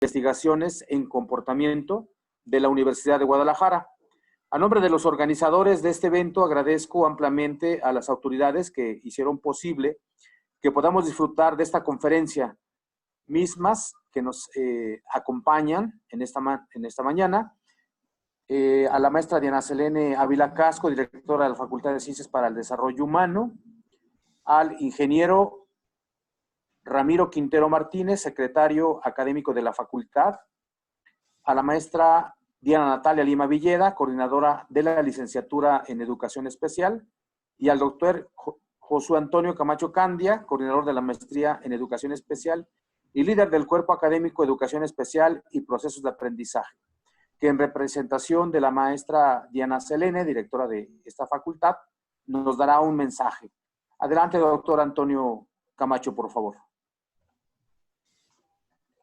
Investigaciones en Comportamiento de la Universidad de Guadalajara. A nombre de los organizadores de este evento, agradezco ampliamente a las autoridades que hicieron posible que podamos disfrutar de esta conferencia, mismas que nos acompañan en esta mañana, a la maestra Diana Selene Ávila Casco, directora de la Facultad de Ciencias para el Desarrollo Humano, al ingeniero Ramiro Quintero Martínez, secretario académico de la facultad, a la maestra Diana Natalia Lima Villeda, coordinadora de la licenciatura en Educación Especial, y al doctor Josué Antonio Camacho Candia, coordinador de la maestría en Educación Especial y líder del Cuerpo Académico Educación Especial y Procesos de Aprendizaje, que en representación de la maestra Diana Selene, directora de esta facultad, nos dará un mensaje. Adelante, doctor Antonio Camacho, por favor.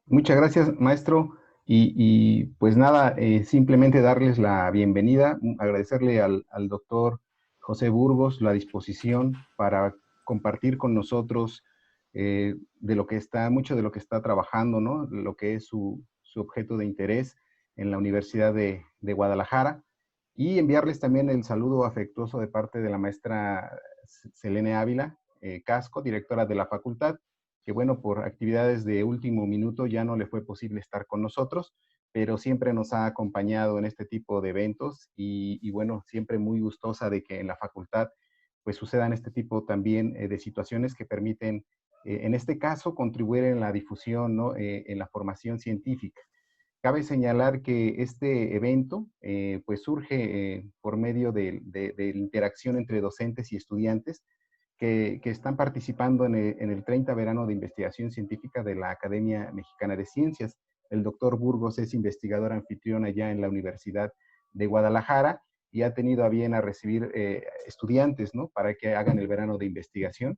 Muchas gracias, maestro. Y pues nada, simplemente darles la bienvenida, agradecerle al doctor José Burgos la disposición para compartir con nosotros mucho de lo que está trabajando, ¿no? Lo que es su objeto de interés en la Universidad de Guadalajara, y enviarles también el saludo afectuoso de parte de la maestra Selene Ávila Casco, directora de la facultad, que bueno, por actividades de último minuto ya no le fue posible estar con nosotros, pero siempre nos ha acompañado en este tipo de eventos y bueno, siempre muy gustosa de que en la facultad pues sucedan este tipo también de situaciones que permiten, en este caso, contribuir en la difusión, ¿no? En la formación científica. Cabe señalar que este evento pues surge por medio de interacción entre docentes y estudiantes que están participando en el 30 Verano de Investigación Científica de la Academia Mexicana de Ciencias. El doctor Burgos es investigador anfitrión allá en la Universidad de Guadalajara y ha tenido a bien a recibir estudiantes, ¿no? Para que hagan el verano de investigación,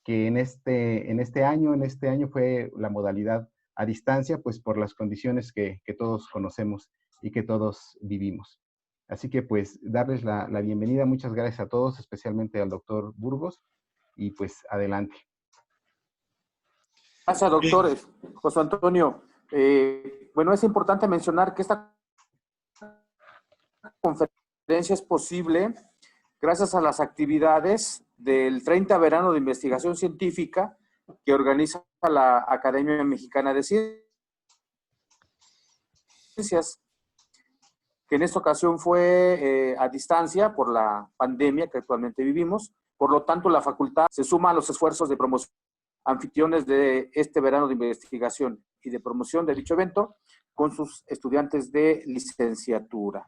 que en este año fue la modalidad a distancia, pues por las condiciones que todos conocemos y que todos vivimos. Así que pues darles la bienvenida. Muchas gracias a todos, especialmente al doctor Burgos, y pues adelante. Gracias, doctor José Antonio. Bueno, es importante mencionar que esta conferencia es posible gracias a las actividades del 30 Verano de Investigación Científica que organiza la Academia Mexicana de Ciencias, que en esta ocasión fue a distancia por la pandemia que actualmente vivimos. Por lo tanto, la facultad se suma a los esfuerzos de promoción anfitriones de este verano de investigación y de promoción de dicho evento con sus estudiantes de licenciatura.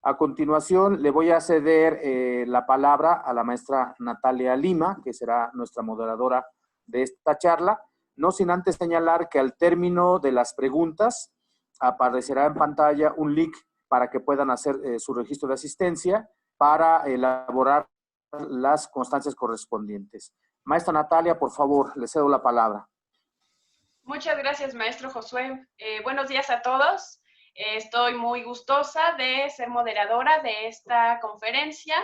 A continuación, le voy a ceder la palabra a la maestra Natalia Lima, que será nuestra moderadora de esta charla, no sin antes señalar que al término de las preguntas aparecerá en pantalla un link para que puedan hacer su registro de asistencia para elaborar las constancias correspondientes. Maestra Natalia, por favor, le cedo la palabra. Muchas gracias, maestro Josué. Buenos días a todos. Estoy muy gustosa de ser moderadora de esta conferencia.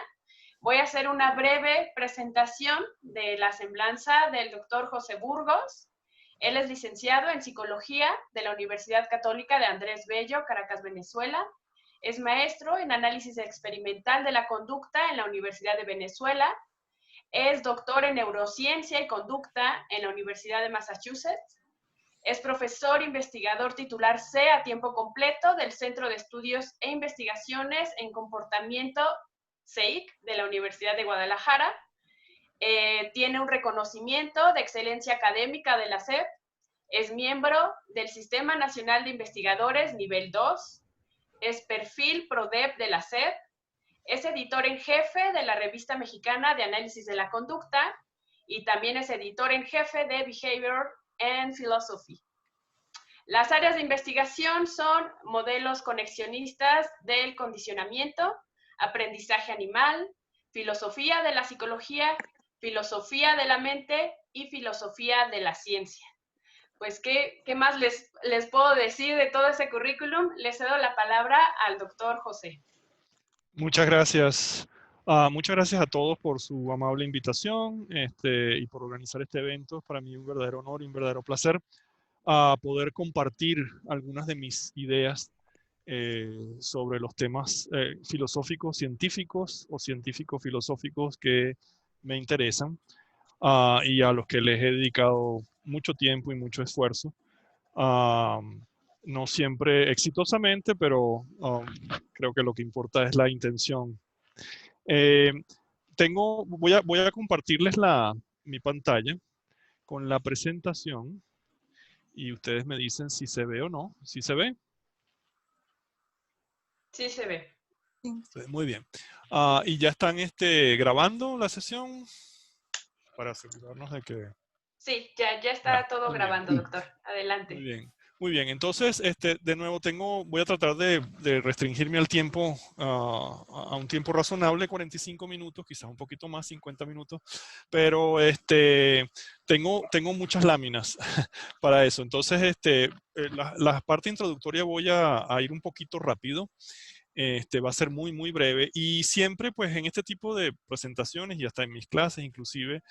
Voy a hacer una breve presentación de la semblanza del doctor José Burgos. Él es licenciado en Psicología de la Universidad Católica de Andrés Bello, Caracas, Venezuela. Es maestro en Análisis Experimental de la Conducta en la Universidad de Venezuela. Es doctor en Neurociencia y Conducta en la Universidad de Massachusetts. Es profesor investigador titular C a tiempo completo del Centro de Estudios e Investigaciones en Comportamiento CEIC de la Universidad de Guadalajara. Tiene un reconocimiento de excelencia académica de la SEP. Es miembro del Sistema Nacional de Investigadores Nivel 2. Es perfil PRODEP de la SEP. Es editor en jefe de la Revista Mexicana de Análisis de la Conducta y también es editor en jefe de Behavior and Philosophy. Las áreas de investigación son modelos conexionistas del condicionamiento, aprendizaje animal, filosofía de la psicología, filosofía de la mente y filosofía de la ciencia. Pues, ¿qué más les puedo decir de todo ese currículum? Les cedo la palabra al doctor José. Muchas gracias. Muchas gracias a todos por su amable invitación y por organizar este evento. Es para mí un verdadero honor y un verdadero placer. a poder compartir algunas de mis ideas sobre los temas filosóficos, científicos o científico-filosóficos que me interesan y a los que les he dedicado mucho tiempo y mucho esfuerzo. No siempre exitosamente, pero creo que lo que importa es la intención. Voy a compartirles mi pantalla con la presentación y ustedes me dicen si se ve o no. ¿Sí se ve? Sí se ve. Muy bien. Y ya están grabando la sesión para asegurarnos de que... Sí, ya está todo muy grabando, bien. doctor. Muy Adelante. bien. Muy bien, entonces, de nuevo voy a tratar de restringirme al tiempo, a un tiempo razonable, 45 minutos, quizás un poquito más, 50 minutos, pero tengo muchas láminas para eso. Entonces, la parte introductoria voy a ir un poquito rápido. Va a ser muy, muy breve y siempre pues en este tipo de presentaciones y hasta en mis clases inclusive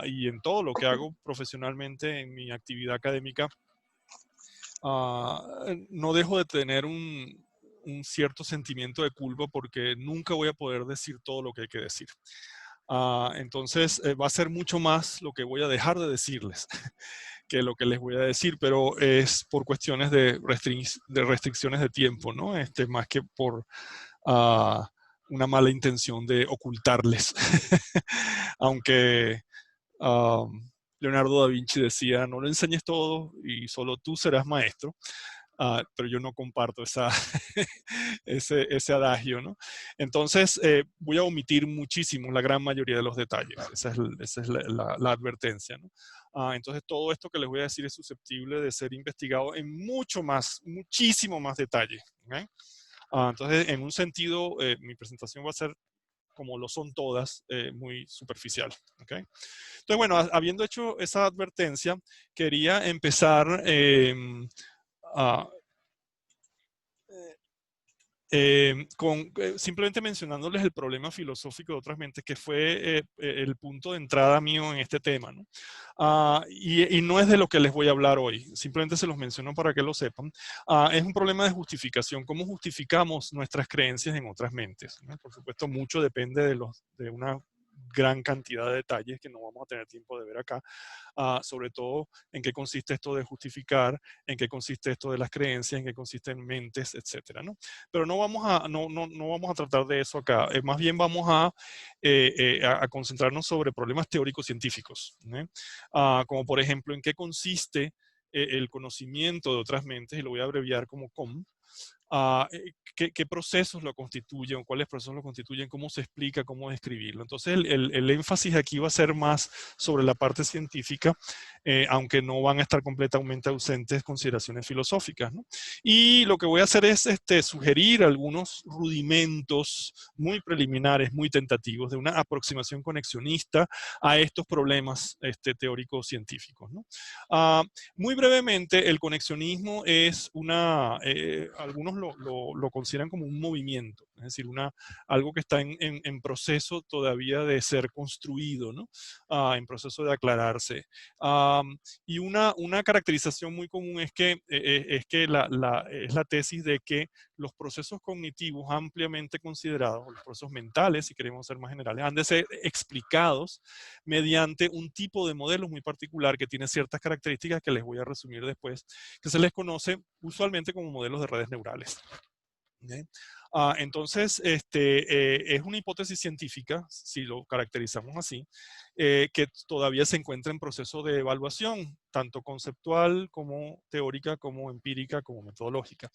y en todo lo que hago profesionalmente en mi actividad académica, no dejo de tener un cierto sentimiento de culpa porque nunca voy a poder decir todo lo que hay que decir. Entonces va a ser mucho más lo que voy a dejar de decirles que lo que les voy a decir, pero es por cuestiones de restricciones de tiempo, ¿no? Más que por una mala intención de ocultarles. Aunque Leonardo da Vinci decía, no lo enseñes todo y solo tú serás maestro. Pero yo no comparto ese adagio, ¿no? Entonces, voy a omitir muchísimo la gran mayoría de los detalles. Esa es la advertencia, ¿no? Entonces, todo esto que les voy a decir es susceptible de ser investigado en muchísimo más detalle. ¿Okay? Entonces, en un sentido, mi presentación va a ser, como lo son todas, muy superficial. ¿Okay? Entonces, bueno, habiendo hecho esa advertencia, quería empezar simplemente mencionándoles el problema filosófico de otras mentes, que fue el punto de entrada mío en este tema, ¿no? Y no es de lo que les voy a hablar hoy, simplemente se los menciono para que lo sepan. Es un problema de justificación, cómo justificamos nuestras creencias en otras mentes, ¿no? Por supuesto, mucho depende de una gran cantidad de detalles que no vamos a tener tiempo de ver acá, sobre todo en qué consiste esto de justificar, en qué consiste esto de las creencias, en qué consiste en mentes, etcétera, ¿no? Pero no vamos a tratar de eso acá, más bien vamos a concentrarnos sobre problemas teóricos científicos, ¿no? Como por ejemplo, en qué consiste el conocimiento de otras mentes, y lo voy a abreviar como COM, qué procesos lo constituyen, cuáles procesos lo constituyen, cómo se explica, cómo describirlo. Entonces el énfasis aquí va a ser más sobre la parte científica, aunque no van a estar completamente ausentes consideraciones filosóficas, ¿no? Y lo que voy a hacer es sugerir algunos rudimentos muy preliminares, muy tentativos, de una aproximación conexionista a estos problemas teóricos científicos, ¿no? Muy brevemente, el conexionismo es algunos lo consideran como un movimiento, es decir, algo que está en proceso todavía de ser construido, ¿no? En proceso de aclararse. Y una caracterización muy común es que es la tesis de que los procesos cognitivos ampliamente considerados, los procesos mentales, si queremos ser más generales, han de ser explicados mediante un tipo de modelos muy particular que tiene ciertas características que les voy a resumir después, que se les conoce usualmente como modelos de redes neurales. ¿Okay? Entonces, es una hipótesis científica, si lo caracterizamos así, que todavía se encuentra en proceso de evaluación, tanto conceptual como teórica, como empírica, como metodológica.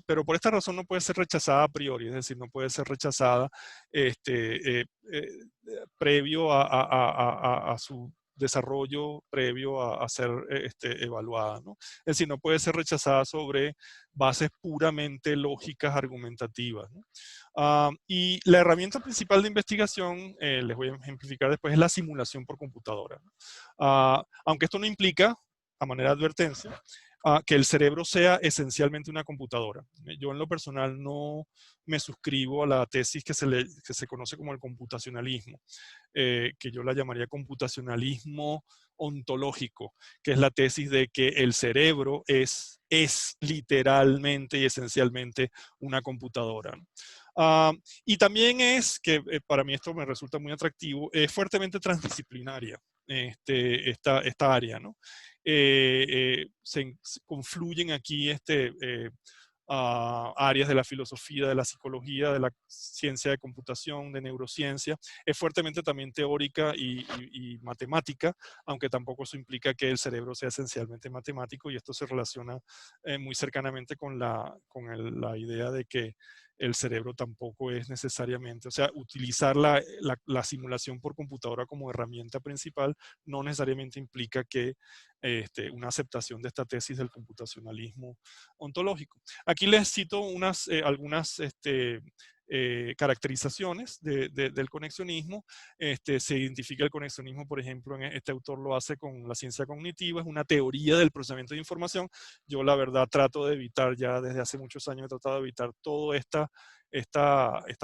Pero por esta razón no puede ser rechazada a priori, es decir, no puede ser rechazada previo a su desarrollo, previo a ser evaluada, ¿no? Es decir, no puede ser rechazada sobre bases puramente lógicas, argumentativas, ¿no? Y la herramienta principal de investigación, les voy a ejemplificar después, es la simulación por computadora, ¿no? Aunque esto no implica, a manera de advertencia, que el cerebro sea esencialmente una computadora. Yo en lo personal no me suscribo a la tesis que se conoce como el computacionalismo, que yo la llamaría computacionalismo ontológico, que es la tesis de que el cerebro es literalmente y esencialmente una computadora, ¿no? Y también es, que para mí esto me resulta muy atractivo, es fuertemente transdisciplinaria esta área, ¿no? Se confluyen aquí áreas de la filosofía, de la psicología, de la ciencia de computación, de neurociencia. Es fuertemente también teórica y matemática, aunque tampoco eso implica que el cerebro sea esencialmente matemático, y esto se relaciona muy cercanamente con la idea de que el cerebro tampoco es necesariamente, o sea, utilizar la simulación por computadora como herramienta principal no necesariamente implica que una aceptación de esta tesis del computacionalismo ontológico. Aquí les cito algunas caracterizaciones del conexionismo. Se identifica el conexionismo, por ejemplo, este autor lo hace con la ciencia cognitiva, es una teoría del procesamiento de información. Yo la verdad trato de evitar, ya desde hace muchos años he tratado de evitar toda esta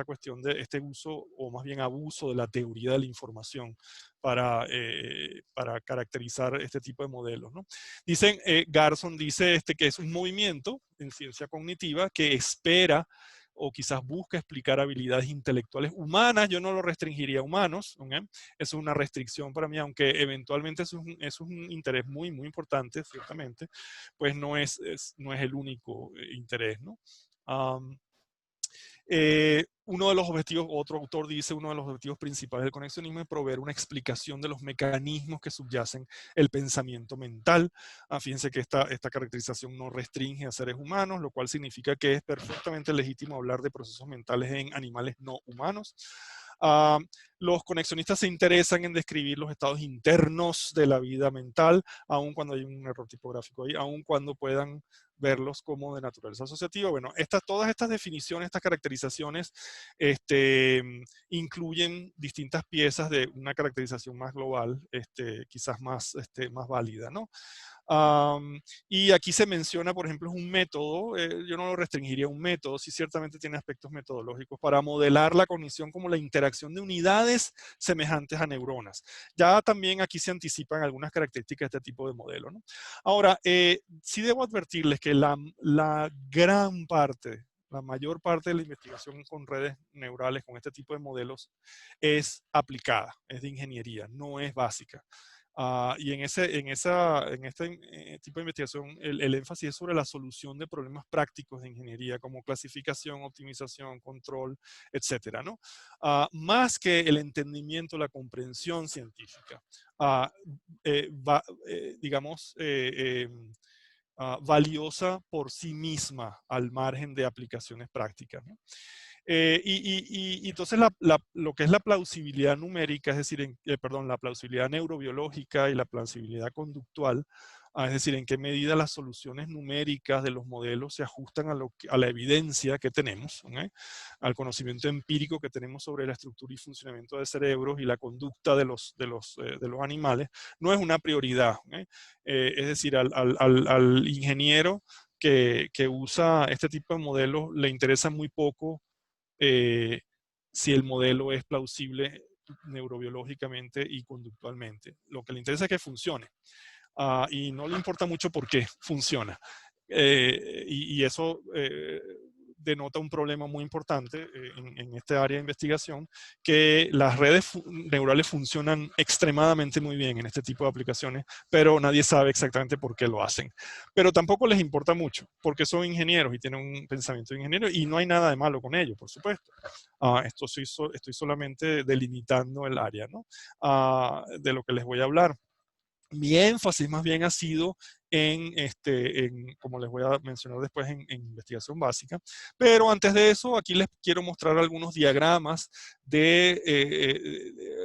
cuestión de este uso, o más bien abuso, de la teoría de la información para caracterizar este tipo de modelos, ¿no? Dicen, Garson dice que es un movimiento en ciencia cognitiva que espera o quizás busca explicar habilidades intelectuales humanas. Yo no lo restringiría a humanos, ¿okay? Eso es una restricción para mí, aunque eventualmente eso es un interés muy, muy importante, ciertamente, pues no es el único interés, ¿no? Uno de los objetivos, otro autor dice, uno de los objetivos principales del conexionismo es proveer una explicación de los mecanismos que subyacen el pensamiento mental. Fíjense que esta caracterización no restringe a seres humanos, lo cual significa que es perfectamente legítimo hablar de procesos mentales en animales no humanos. Los conexionistas se interesan en describir los estados internos de la vida mental, aun cuando hay un error tipográfico ahí, aun cuando puedan verlos como de naturaleza asociativa. Bueno, todas estas definiciones, estas caracterizaciones, incluyen distintas piezas de una caracterización más global, quizás más válida, ¿no? Y aquí se menciona, por ejemplo, es un método, yo no lo restringiría a un método, sí ciertamente tiene aspectos metodológicos para modelar la cognición como la interacción de unidades semejantes a neuronas. Ya también aquí se anticipan algunas características de este tipo de modelo, ¿no? Ahora, sí debo advertirles que la mayor parte de la investigación con redes neurales, con este tipo de modelos, es aplicada, es de ingeniería, no es básica. Y en este tipo de investigación, el énfasis es sobre la solución de problemas prácticos de ingeniería, como clasificación, optimización, control, etcétera, ¿no? Más que el entendimiento, la comprensión científica. Digamos, valiosa por sí misma, al margen de aplicaciones prácticas, ¿no? Y entonces lo que es la plausibilidad numérica, es decir, la plausibilidad neurobiológica y la plausibilidad conductual, es decir, en qué medida las soluciones numéricas de los modelos se ajustan a la evidencia que tenemos, ¿okay? Al conocimiento empírico que tenemos sobre la estructura y funcionamiento de cerebros y la conducta de los animales, no es una prioridad, ¿okay? Es decir, al ingeniero que usa este tipo de modelos le interesa muy poco si el modelo es plausible neurobiológicamente y conductualmente. Lo que le interesa es que funcione. Y no le importa mucho por qué funciona. Y eso denota un problema muy importante en esta área de investigación, que las redes neurales funcionan extremadamente muy bien en este tipo de aplicaciones, pero nadie sabe exactamente por qué lo hacen. Pero tampoco les importa mucho, porque son ingenieros y tienen un pensamiento de ingeniero, y no hay nada de malo con ello, por supuesto. Estoy solamente delimitando el área, ¿no? De lo que les voy a hablar. Mi énfasis más bien ha sido como les voy a mencionar después, en investigación básica. Pero antes de eso, aquí les quiero mostrar algunos diagramas de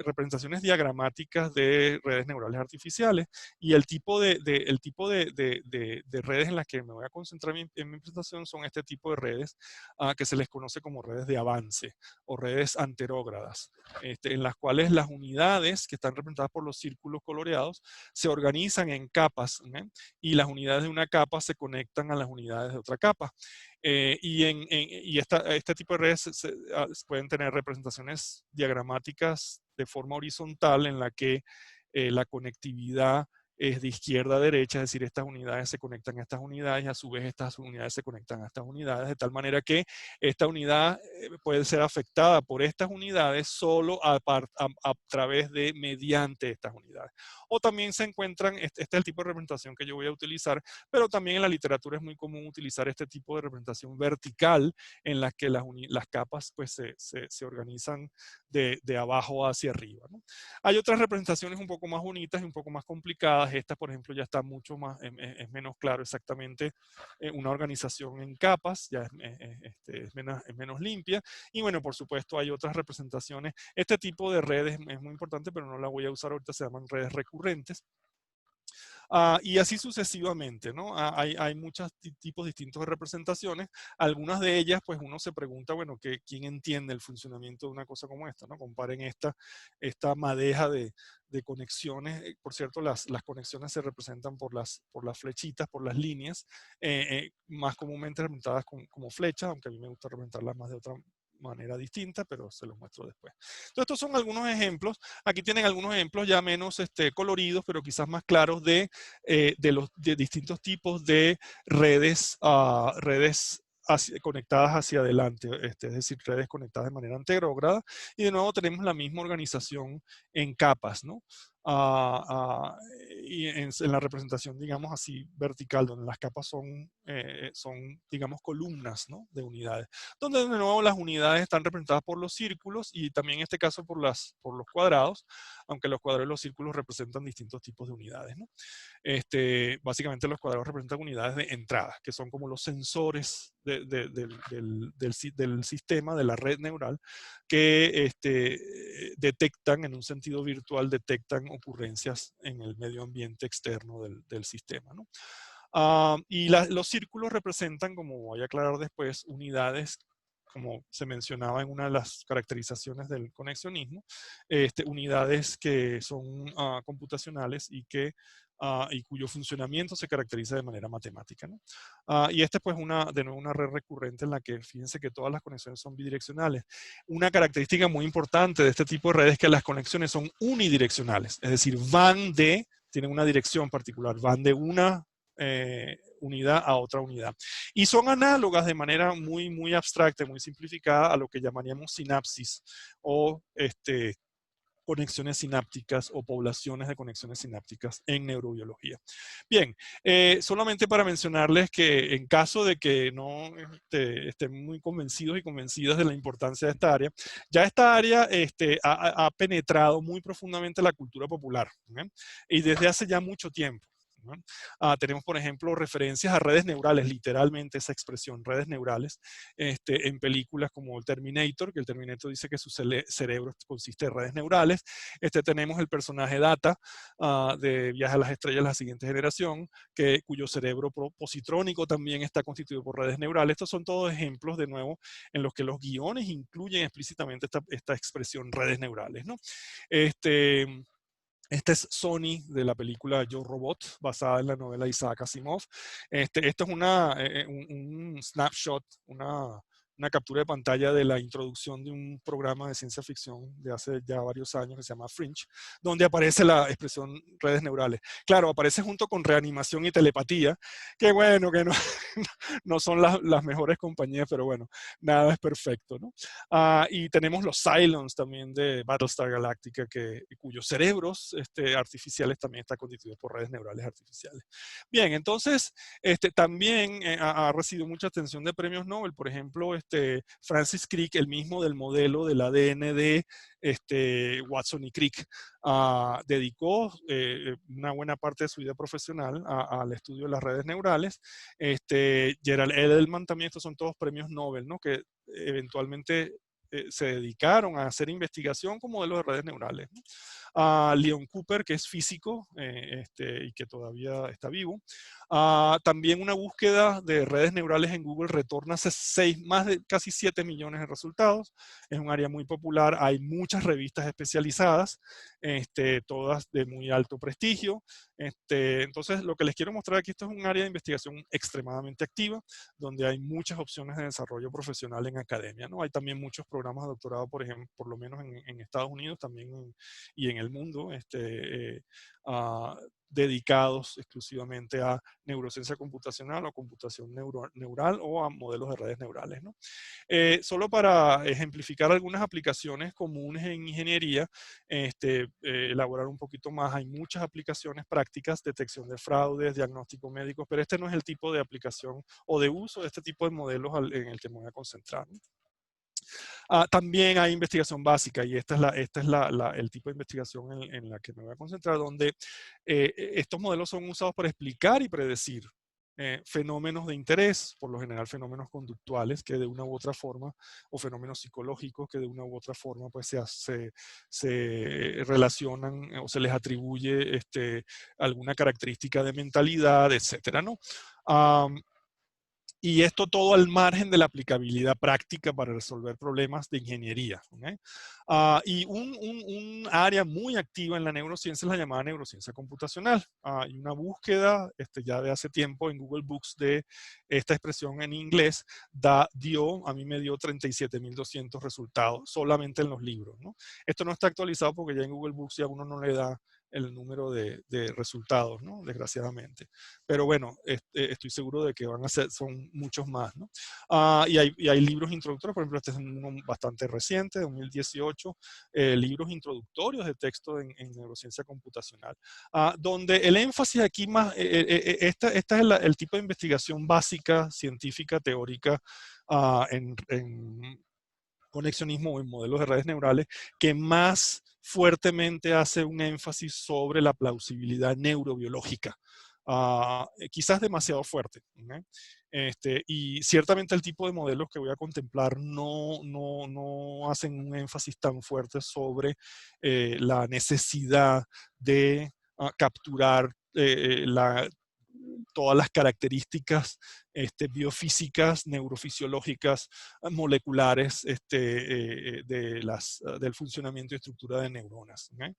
representaciones diagramáticas de redes neurales artificiales, y el tipo de redes en las que me voy a concentrar en mi presentación son este tipo de redes que se les conoce como redes de avance o redes anterógradas, en las cuales las unidades que están representadas por los círculos coloreados se organizan en capas, ¿eh? y las unidades de una capa se conectan a las unidades de otra capa. Y este tipo de redes pueden tener representaciones diagramáticas de forma horizontal en la que la conectividad es de izquierda a derecha, es decir, estas unidades se conectan a estas unidades y a su vez estas unidades se conectan a estas unidades, de tal manera que esta unidad puede ser afectada por estas unidades solo a través de, mediante estas unidades. O también se encuentran, este es el tipo de representación que yo voy a utilizar, pero también en la literatura es muy común utilizar este tipo de representación vertical en la que las capas pues, se organizan de abajo hacia arriba, ¿no? Hay otras representaciones un poco más bonitas y un poco más complicadas. Esta, por ejemplo, ya está mucho más, es menos claro exactamente una organización en capas, ya es menos limpia. Y bueno, por supuesto, hay otras representaciones. Este tipo de redes es muy importante, pero no la voy a usar ahorita, se llaman redes recurrentes. Y así sucesivamente, ¿no? Hay muchos tipos distintos de representaciones. Algunas de ellas, pues uno se pregunta, bueno, ¿quién entiende el funcionamiento de una cosa como esta, ¿no? Comparen esta madeja de conexiones. Por cierto, las conexiones se representan por las flechitas, por las líneas, más comúnmente representadas como flechas, aunque a mí me gusta representarlas más de otra manera distinta, pero se los muestro después. Entonces, estos son algunos ejemplos. Aquí tienen algunos ejemplos ya menos coloridos, pero quizás más claros de distintos tipos de redes, conectadas hacia adelante, es decir, redes conectadas de manera anterógrada. Y de nuevo tenemos la misma organización en capas, ¿no? Y en la representación, digamos así, vertical, donde las capas son digamos, columnas, ¿no? De unidades, donde de nuevo las unidades están representadas por los círculos y también en este caso por los cuadrados, aunque los cuadrados y los círculos representan distintos tipos de unidades, ¿no? Básicamente los cuadrados representan unidades de entrada, que son como los sensores del sistema, de la red neural, que detectan, en un sentido virtual, detectan ocurrencias en el medio ambiente externo del sistema, ¿no? Y los círculos representan, como voy a aclarar después, unidades, como se mencionaba en una de las caracterizaciones del conexionismo, unidades que son computacionales y cuyo funcionamiento se caracteriza de manera matemática, ¿no? Y esta es pues de nuevo una red recurrente en la que fíjense que todas las conexiones son bidireccionales. Una característica muy importante de este tipo de redes es que las conexiones son unidireccionales, es decir, tienen una dirección particular, van de una unidad a otra unidad. Y son análogas de manera muy, muy abstracta, muy simplificada a lo que llamaríamos sinapsis o conexiones sinápticas o poblaciones de conexiones sinápticas en neurobiología. Bien, solamente para mencionarles que en caso de que no estén muy convencidos y convencidas de la importancia de esta área, ya esta área ha penetrado muy profundamente la cultura popular, ¿eh? Y desde hace ya mucho tiempo, ¿no? Tenemos, por ejemplo, referencias a redes neurales, literalmente esa expresión, redes neurales, en películas como el Terminator, que el Terminator dice que su cerebro consiste de redes neurales. Tenemos el personaje Data de Viaje a las Estrellas, la siguiente generación, cuyo cerebro positrónico también está constituido por redes neurales. Estos son todos ejemplos, de nuevo, en los que los guiones incluyen explícitamente esta expresión redes neurales, ¿no? Este es Sony de la película Yo Robot, basada en la novela de Isaac Asimov. Esto es un snapshot, una captura de pantalla de la introducción de un programa de ciencia ficción de hace ya varios años que se llama Fringe, donde aparece la expresión redes neurales. Claro, aparece junto con reanimación y telepatía, que bueno, que no, no son las mejores compañías, pero bueno, nada es perfecto, ¿no? Y tenemos los Cylons también de Battlestar Galactica, cuyos cerebros artificiales también están constituidos por redes neurales artificiales. Bien, entonces, también ha recibido mucha atención de premios Nobel. Por ejemplo, Francis Crick, el mismo del modelo del ADN de Watson y Crick, dedicó una buena parte de su vida profesional al estudio de las redes neurales. Gerald Edelman también, estos son todos premios Nobel, ¿no? Que eventualmente se dedicaron a hacer investigación con modelos de redes neurales, ¿no? Leon Cooper, que es físico y que todavía está vivo, También una búsqueda de redes neurales en Google retorna más de casi 7 millones de resultados. Es un área muy popular, hay muchas revistas especializadas, todas de muy alto prestigio. Entonces, lo que les quiero mostrar aquí, esto es un área de investigación extremadamente activa, donde hay muchas opciones de desarrollo profesional en academia, ¿no? Hay también muchos programas de doctorado, por ejemplo, por lo menos en Estados Unidos también y en el mundo, dedicados exclusivamente a neurociencia computacional o computación neural o a modelos de redes neurales, ¿no? Solo para ejemplificar algunas aplicaciones comunes en ingeniería, elaborar un poquito más, hay muchas aplicaciones prácticas, detección de fraudes, diagnóstico médico, pero este no es el tipo de aplicación o de uso de este tipo de modelos en el que me voy a concentrar, ¿no? También hay investigación básica y esta es el tipo de investigación en la que me voy a concentrar, donde estos modelos son usados para explicar y predecir fenómenos de interés, por lo general fenómenos conductuales que de una u otra forma, o fenómenos psicológicos que de una u otra forma pues se relacionan o se les atribuye alguna característica de mentalidad, etcétera, ¿no? Y esto todo al margen de la aplicabilidad práctica para resolver problemas de ingeniería. ¿Okay? Y un área muy activa en la neurociencia es la llamada neurociencia computacional. Y una búsqueda ya de hace tiempo en Google Books de esta expresión en inglés a mí me dio 37.200 resultados solamente en los libros, ¿no? Esto no está actualizado porque ya en Google Books ya uno no le da el número de resultados, ¿no? Desgraciadamente. Pero bueno, estoy seguro de que son muchos más, ¿no? Y hay libros introductorios, por ejemplo, este es uno bastante reciente, 2018, libros introductorios de texto en neurociencia computacional, donde el énfasis aquí más, esta es el tipo de investigación básica, científica, teórica, en conexionismo o en modelos de redes neurales, que más fuertemente hace un énfasis sobre la plausibilidad neurobiológica. Quizás demasiado fuerte. ¿Okay? Y ciertamente el tipo de modelos que voy a contemplar no hacen un énfasis tan fuerte sobre la necesidad de capturar todas las características biofísicas, neurofisiológicas, moleculares del funcionamiento y estructura de neuronas. ¿Okay?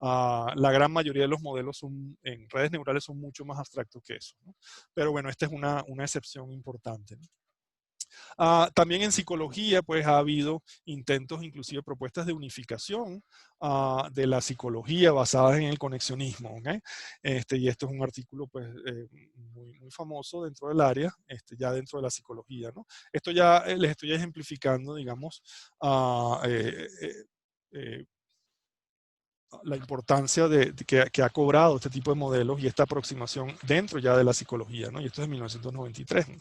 La gran mayoría de los modelos en redes neurales son mucho más abstractos que eso, ¿no? Pero bueno, esta es una excepción importante, ¿no? También en psicología, pues ha habido intentos, inclusive propuestas de unificación de la psicología basadas en el conexionismo. ¿Okay? Y esto es un artículo pues, muy famoso dentro del área, ya dentro de la psicología, ¿no? Esto ya les estoy ejemplificando, digamos, la importancia que ha cobrado este tipo de modelos y esta aproximación dentro ya de la psicología, ¿no? Y esto es de 1993, ¿no?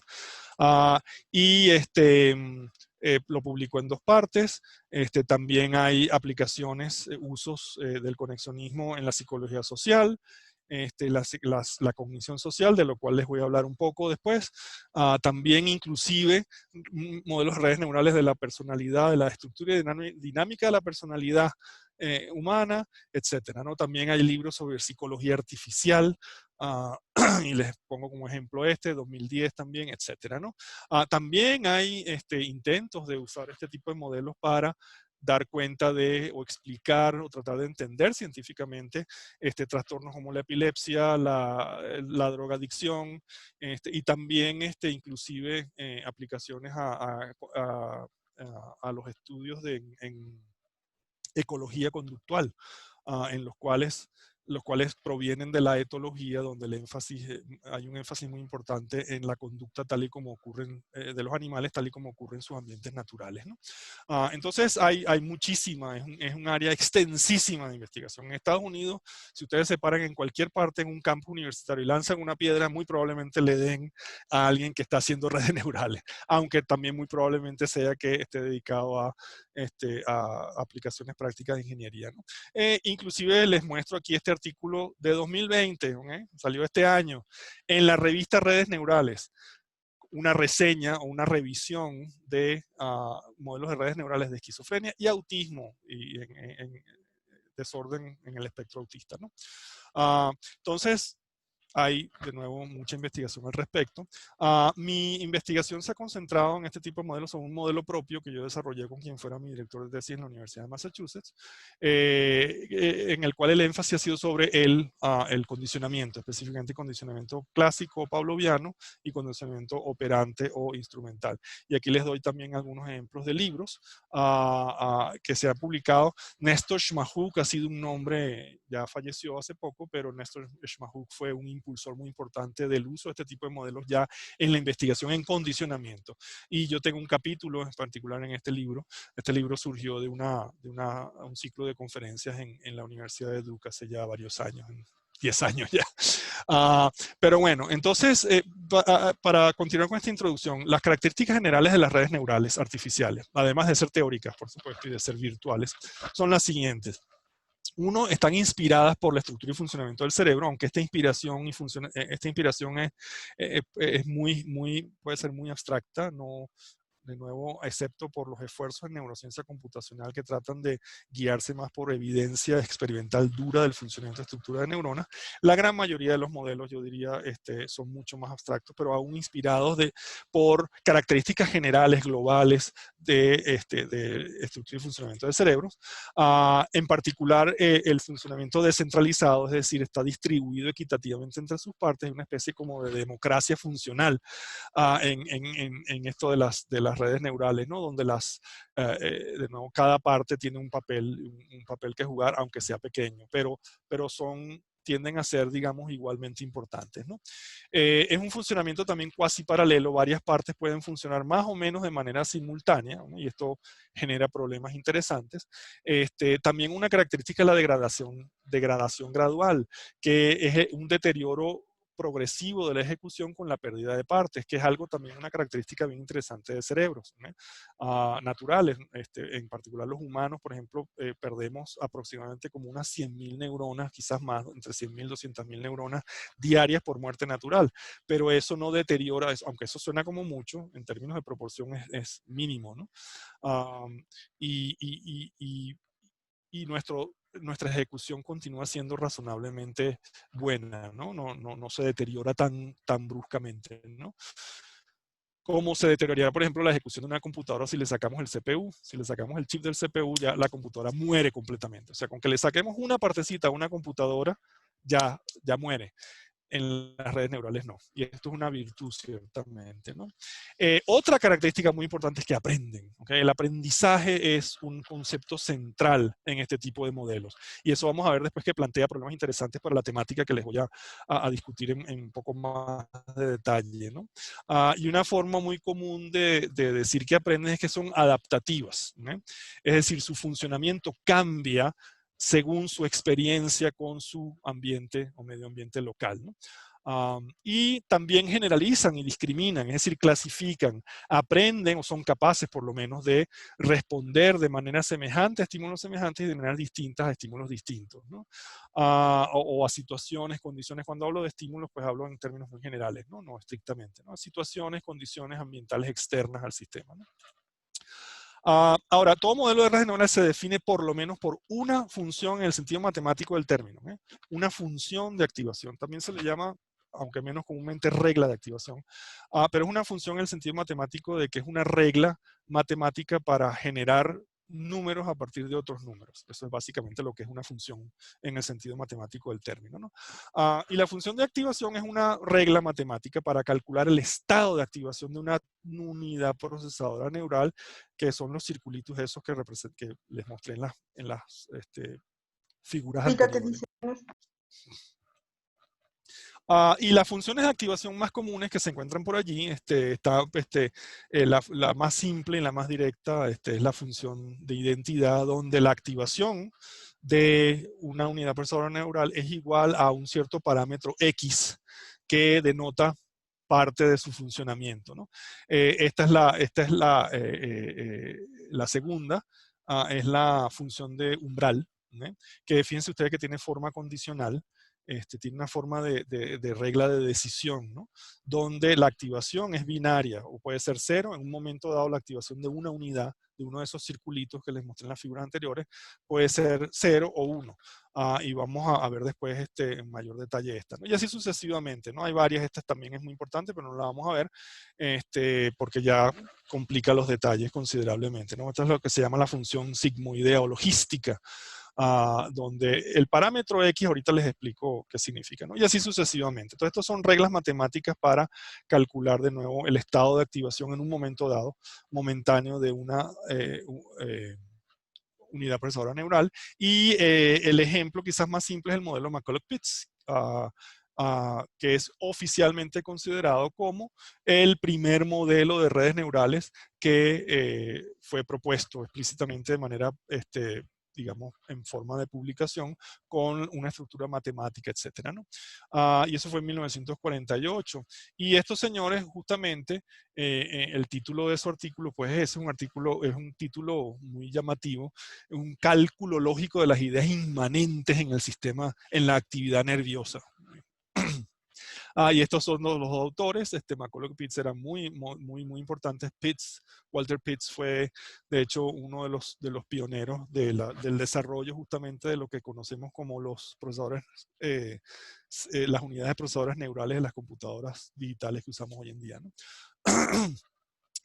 Y lo publicó en 2 partes. También hay aplicaciones, usos del conexionismo en la psicología social, la cognición social, de lo cual les voy a hablar un poco después. También inclusive modelos de redes neurales de la personalidad, de la estructura y dinámica de la personalidad humana, etcétera, ¿no? También hay libros sobre psicología artificial, y les pongo como ejemplo 2010 también, etcétera, ¿no? También hay intentos de usar este tipo de modelos para dar cuenta o explicar o tratar de entender científicamente trastornos como la epilepsia, la drogadicción, y también inclusive aplicaciones a los estudios en ecología conductual, en los cuales provienen de la etología, donde hay un énfasis muy importante en la conducta tal y como ocurren de los animales, tal y como ocurre en sus ambientes naturales, ¿no? Entonces hay muchísima, es un área extensísima de investigación. En Estados Unidos, si ustedes se paran en cualquier parte en un campus universitario y lanzan una piedra, muy probablemente le den a alguien que está haciendo redes neurales, aunque también muy probablemente sea que esté dedicado a aplicaciones prácticas de ingeniería, ¿no? Inclusive les muestro aquí este artículo de 2020, ¿okay? Salió este año, en la revista Redes Neurales, una reseña o una revisión de modelos de redes neurales de esquizofrenia y autismo y en desorden en el espectro autista, ¿no? Entonces, hay, de nuevo, mucha investigación al respecto. Mi investigación se ha concentrado en este tipo de modelos, en un modelo propio que yo desarrollé con quien fuera mi director de tesis en la Universidad de Massachusetts, en el cual el énfasis ha sido sobre el condicionamiento, específicamente condicionamiento clásico pavloviano y condicionamiento operante o instrumental. Y aquí les doy también algunos ejemplos de libros que se han publicado. Nestor Schmahuk ha sido un nombre, ya falleció hace poco, pero Nestor Schmahuk fue un impulsor muy importante del uso de este tipo de modelos ya en la investigación en condicionamiento. Y yo tengo un capítulo en particular en este libro. Este libro surgió de un ciclo de conferencias en la Universidad de Duke hace ya varios años, 10 años ya. Pero bueno, entonces, para continuar con esta introducción, las características generales de las redes neurales artificiales, además de ser teóricas, por supuesto, y de ser virtuales, son las siguientes. Uno, están inspiradas por la estructura y funcionamiento del cerebro, aunque esta inspiración puede ser muy abstracta, no, de nuevo, excepto por los esfuerzos en neurociencia computacional que tratan de guiarse más por evidencia experimental dura del funcionamiento de estructura de neuronas. La gran mayoría de los modelos, yo diría, son mucho más abstractos, pero aún inspirados por características generales, globales de estructura y funcionamiento del cerebro. En particular, el funcionamiento descentralizado, es decir, está distribuido equitativamente entre sus partes, es una especie como de democracia funcional en esto de las redes neurales, ¿no? Donde de nuevo, cada parte tiene un papel que jugar, aunque sea pequeño, pero tienden a ser, digamos, igualmente importantes, ¿no? Es un funcionamiento también cuasi paralelo, varias partes pueden funcionar más o menos de manera simultánea, ¿no? Y esto genera problemas interesantes. También una característica es la degradación gradual, que es un deterioro progresivo de la ejecución con la pérdida de partes, que es algo también una característica bien interesante de cerebros naturales. En particular los humanos, por ejemplo, perdemos aproximadamente como unas 100.000 neuronas, quizás más, entre 100.000 y 200.000 neuronas diarias por muerte natural, pero eso no deteriora, aunque eso suena como mucho, en términos de proporción es mínimo, ¿no? Y nuestra ejecución continúa siendo razonablemente buena, ¿no? No se deteriora tan bruscamente, ¿no? Cómo se deterioraría, por ejemplo, la ejecución de una computadora si le sacamos el CPU. Si le sacamos el chip del CPU, ya la computadora muere completamente. O sea, con que le saquemos una partecita a una computadora, ya muere. En las redes neurales no. Y esto es una virtud, ciertamente, ¿no? Otra característica muy importante es que aprenden, ¿okay? El aprendizaje es un concepto central en este tipo de modelos. Y eso vamos a ver después, que plantea problemas interesantes para la temática que les voy a discutir en un poco más de detalle, ¿no? Y una forma muy común de decir que aprenden es que son adaptativas, ¿no? Es decir, su funcionamiento cambia según su experiencia con su ambiente o medio ambiente local, ¿no? Y también generalizan y discriminan, es decir, clasifican, aprenden o son capaces por lo menos de responder de manera semejante a estímulos semejantes y de manera distintas a estímulos distintos, ¿no? O a situaciones, condiciones. Cuando hablo de estímulos, pues hablo en términos muy generales, ¿no? No estrictamente, ¿no? Situaciones, condiciones ambientales externas al sistema, ¿no? Ahora, todo modelo de redes neuronales se define por lo menos por una función en el sentido matemático del término, ¿eh? Una función de activación. También se le llama, aunque menos comúnmente, regla de activación. Pero es una función en el sentido matemático de que es una regla matemática para generar números a partir de otros números. Eso es básicamente lo que es una función en el sentido matemático del término, ¿no? Y la función de activación es una regla matemática para calcular el estado de activación de una unidad procesadora neural, que son los circulitos esos que les mostré en las figuras anteriores. Y las funciones de activación más comunes que se encuentran por allí, la más simple y la más directa es la función de identidad, donde la activación de una unidad procesadora neural es igual a un cierto parámetro X que denota parte de su funcionamiento, ¿no? Esta es la segunda, es la función de umbral, ¿no? Que fíjense ustedes que tiene forma condicional. tiene una forma de regla de decisión, ¿no? Donde la activación es binaria, o puede ser cero. En un momento dado, la activación de una unidad, de uno de esos circulitos que les mostré en las figuras anteriores, puede ser 0 o 1. Y vamos a ver después en mayor detalle esta, ¿no? Y así sucesivamente, ¿no? Hay varias, esta también es muy importante, pero no la vamos a ver porque ya complica los detalles considerablemente, ¿no? Esta es lo que se llama la función sigmoidea o logística, donde el parámetro X, ahorita les explico qué significa, ¿no? Y así sucesivamente. Entonces, estas son reglas matemáticas para calcular de nuevo el estado de activación en un momento dado, momentáneo de una unidad procesadora neural. Y el ejemplo quizás más simple es el modelo McCulloch-Pitts, que es oficialmente considerado como el primer modelo de redes neurales que fue propuesto explícitamente de manera, digamos, en forma de publicación con una estructura matemática, etcétera, ¿no? Y eso fue en 1948. Y estos señores, justamente, el título de su artículo, pues es un título muy llamativo, un cálculo lógico de las ideas inmanentes en el sistema, en la actividad nerviosa. Y estos son los autores. McCulloch-Pitts eran muy importantes. Walter Pitts fue, de hecho, uno de los pioneros del desarrollo justamente de lo que conocemos como los procesadores, las unidades procesadoras neurales de las computadoras digitales que usamos hoy en día, ¿no?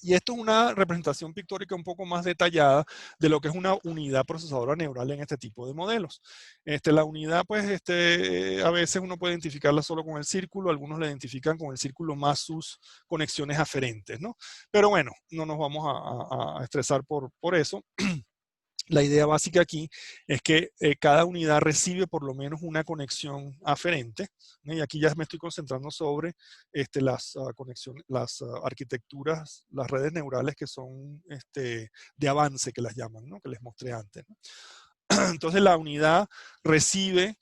Y esto es una representación pictórica un poco más detallada de lo que es una unidad procesadora neural en este tipo de modelos. La unidad, pues, a veces uno puede identificarla solo con el círculo, algunos la identifican con el círculo más sus conexiones aferentes, ¿no? Pero bueno, no nos vamos a estresar por eso. La idea básica aquí es que cada unidad recibe por lo menos una conexión aferente, ¿no? Y aquí ya me estoy concentrando sobre las conexiones, las arquitecturas, las redes neurales que son de avance, que las llaman, ¿no? Que les mostré antes, ¿no? Entonces la unidad recibe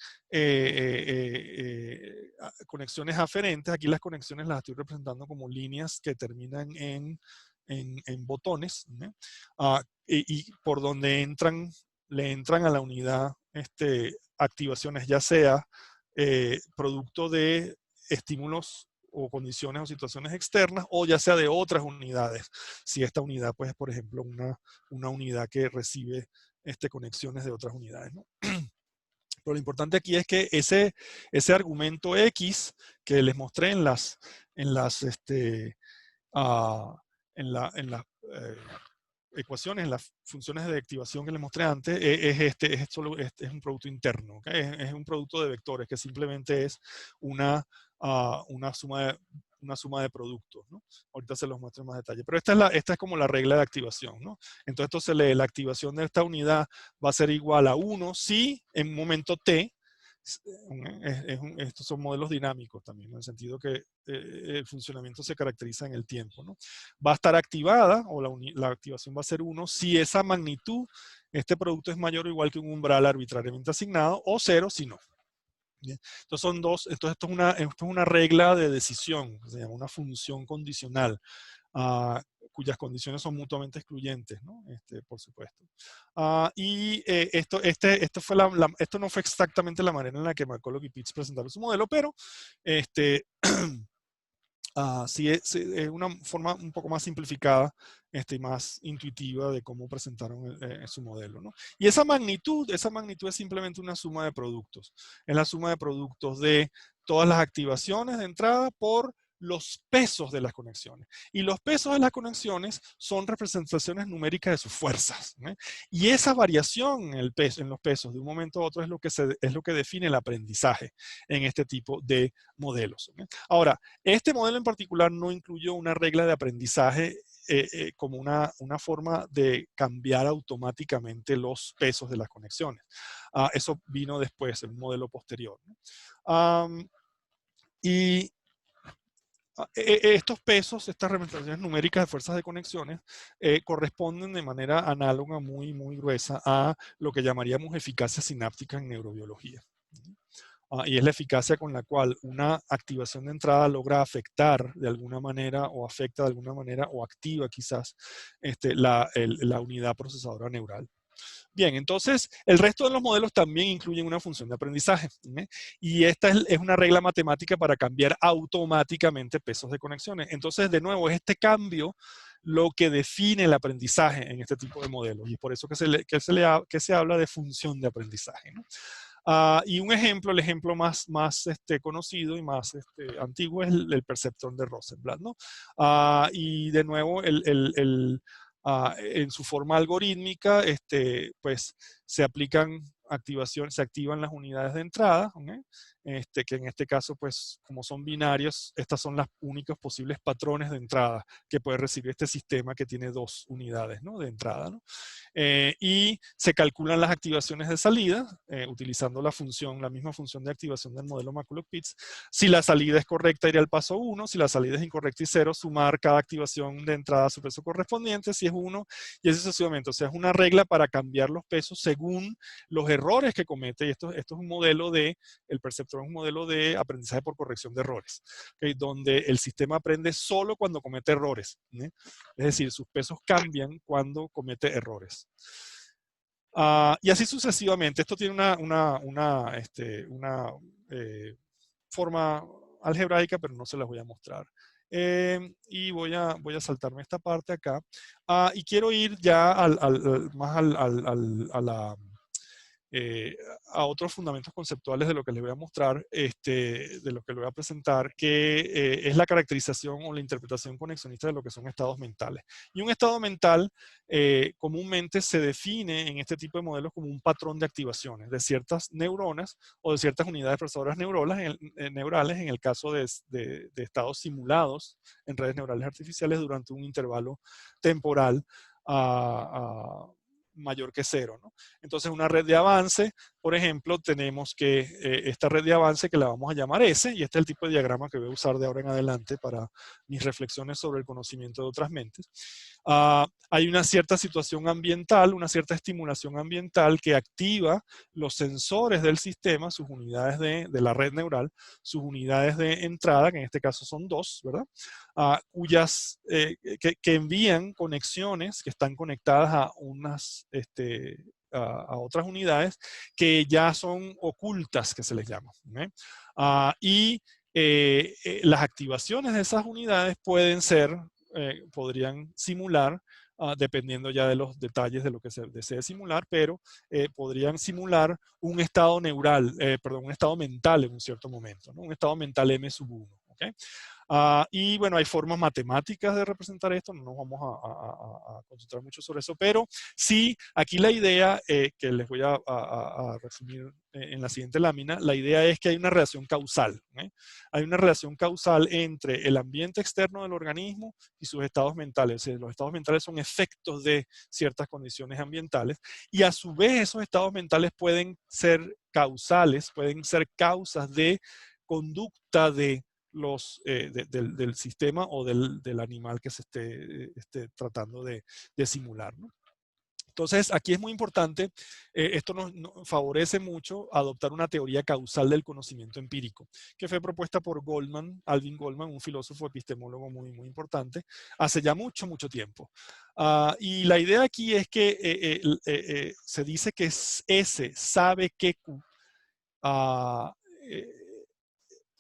conexiones aferentes. Aquí las conexiones las estoy representando como líneas que terminan en botones, ¿no? Y por donde le entran a la unidad activaciones, ya sea producto de estímulos o condiciones o situaciones externas, o ya sea de otras unidades. Si esta unidad, pues, por ejemplo, una unidad que recibe conexiones de otras unidades, ¿no? Pero lo importante aquí es que ese argumento X que les mostré en las ecuaciones, en las funciones de activación que les mostré antes, es un producto interno, ¿okay? Es un producto de vectores que simplemente es una suma de productos, ¿no? Ahorita se los muestro en más detalle. Pero esta es como la regla de activación, ¿no? Entonces esto se lee, la activación de esta unidad va a ser igual a 1 si en un momento t, estos son modelos dinámicos también, en el sentido que el funcionamiento se caracteriza en el tiempo, ¿no? Va a estar activada, o la activación va a ser 1, si esa magnitud, este producto es mayor o igual que un umbral arbitrariamente asignado, o 0 si no. Bien. Entonces son dos, esto es una regla de decisión, se llama una función condicional, cuyas condiciones son mutuamente excluyentes, ¿no? Por supuesto. Y esto no fue exactamente la manera en la que McCulloch y Pitts presentaron su modelo, pero sí es una forma un poco más simplificada y más intuitiva de cómo presentaron su modelo, ¿no? Y esa magnitud es simplemente una suma de productos. Es la suma de productos de todas las activaciones de entrada por los pesos de las conexiones. Y los pesos de las conexiones son representaciones numéricas de sus fuerzas, ¿no? Y esa variación en los pesos de un momento a otro es lo que define el aprendizaje en este tipo de modelos, ¿no? Ahora, este modelo en particular no incluyó una regla de aprendizaje como una forma de cambiar automáticamente los pesos de las conexiones. Eso vino después, en un modelo posterior, ¿no? Y estos pesos, estas representaciones numéricas de fuerzas de conexiones, corresponden de manera análoga muy gruesa a lo que llamaríamos eficacia sináptica en neurobiología. Y es la eficacia con la cual una activación de entrada logra afectar de alguna manera, o afecta de alguna manera, o activa quizás la unidad procesadora neural. Bien, entonces el resto de los modelos también incluyen una función de aprendizaje. Y esta es una regla matemática para cambiar automáticamente pesos de conexiones. Entonces, de nuevo, es este cambio lo que define el aprendizaje en este tipo de modelos. Y es por eso que se habla de función de aprendizaje, ¿no? Y un ejemplo, el ejemplo más conocido y más antiguo es el perceptrón de Rosenblatt, ¿no? Y de nuevo, en su forma algorítmica, pues se aplican se activan las unidades de entrada, ¿okay? Que en este caso, pues, como son binarios, estas son las únicos posibles patrones de entrada que puede recibir este sistema que tiene 2 unidades, ¿no?, de entrada, ¿no? Y se calculan las activaciones de salida utilizando la misma función de activación del modelo McCulloch-Pitts. Si la salida es correcta, iría al paso 1. Si la salida es incorrecta y 0, sumar cada activación de entrada a su peso correspondiente, si es 1, y así sucesivamente. O sea, es una regla para cambiar los pesos según los errores que comete. Y esto es un modelo el perceptrón es un modelo de aprendizaje por corrección de errores, ¿okay? Donde el sistema aprende solo cuando comete errores, ¿eh? Es decir, sus pesos cambian cuando comete errores. Y así sucesivamente. Esto tiene una forma algebraica, pero no se las voy a mostrar. Y voy a saltarme esta parte acá. Y quiero ir ya a otros fundamentos conceptuales de lo que les voy a mostrar, de lo que les voy a presentar, que es la caracterización o la interpretación conexionista de lo que son estados mentales. Y un estado mental comúnmente se define en este tipo de modelos como un patrón de activaciones de ciertas neuronas o de ciertas unidades procesoras neurales en el caso de estados simulados en redes neurales artificiales durante un intervalo temporal mayor que 0, ¿no? Entonces, una red de avance, por ejemplo, tenemos que esta red de avance que la vamos a llamar S, y este es el tipo de diagrama que voy a usar de ahora en adelante para mis reflexiones sobre el conocimiento de otras mentes. Hay una cierta situación ambiental, una cierta estimulación ambiental que activa los sensores del sistema, sus unidades de la red neural, sus unidades de entrada, que en este caso son 2, ¿verdad? Que envían conexiones que están conectadas a a otras unidades que ya son ocultas, que se les llama, ¿okay? Las activaciones de esas unidades podrían simular, dependiendo ya de los detalles de lo que se desee simular, pero podrían simular un estado un estado mental en un cierto momento, ¿no? Un estado mental M sub 1, ¿okay? Y bueno, hay formas matemáticas de representar esto, no nos vamos a concentrar mucho sobre eso, pero sí, aquí la idea que les voy a resumir en la siguiente lámina, la idea es que hay una relación causal, ¿eh? Hay una relación causal entre el ambiente externo del organismo y sus estados mentales. O sea, los estados mentales son efectos de ciertas condiciones ambientales y a su vez esos estados mentales pueden ser causales, pueden ser causas de conducta del sistema o del animal que se esté tratando de simular, ¿no? Entonces, aquí es muy importante, esto nos favorece mucho adoptar una teoría causal del conocimiento empírico, que fue propuesta por Alvin Goldman, un filósofo epistemólogo muy, muy importante, hace ya mucho, mucho tiempo. Y la idea aquí es que se dice que S sabe que Q,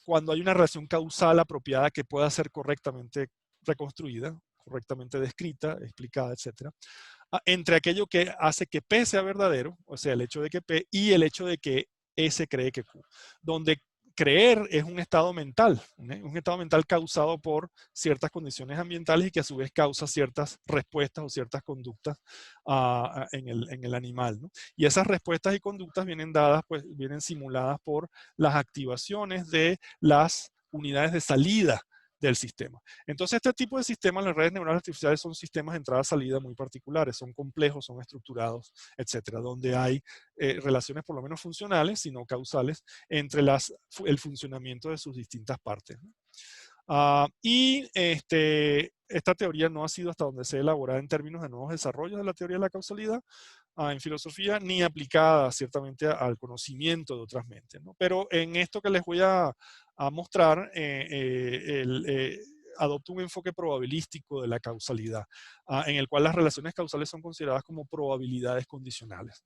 cuando hay una relación causal apropiada que pueda ser correctamente reconstruida, correctamente descrita, explicada, etc., entre aquello que hace que P sea verdadero, o sea, el hecho de que P, y el hecho de que S cree que Q, donde creer es un estado mental, un estado mental causado por ciertas condiciones ambientales y que a su vez causa ciertas respuestas o ciertas conductas en el animal, ¿no? Y esas respuestas y conductas vienen simuladas por las activaciones de las unidades de salida del sistema. Entonces, este tipo de sistemas, las redes neurales artificiales, son sistemas de entrada-salida muy particulares, son complejos, son estructurados, etcétera, donde hay relaciones por lo menos funcionales, sino causales, entre el funcionamiento de sus distintas partes, ¿no? Esta teoría no ha sido hasta donde se ha elaborado en términos de nuevos desarrollos de la teoría de la causalidad en filosofía, ni aplicada ciertamente al conocimiento de otras mentes, ¿no? Pero en esto que les voy a mostrar, adopta un enfoque probabilístico de la causalidad, en el cual las relaciones causales son consideradas como probabilidades condicionales.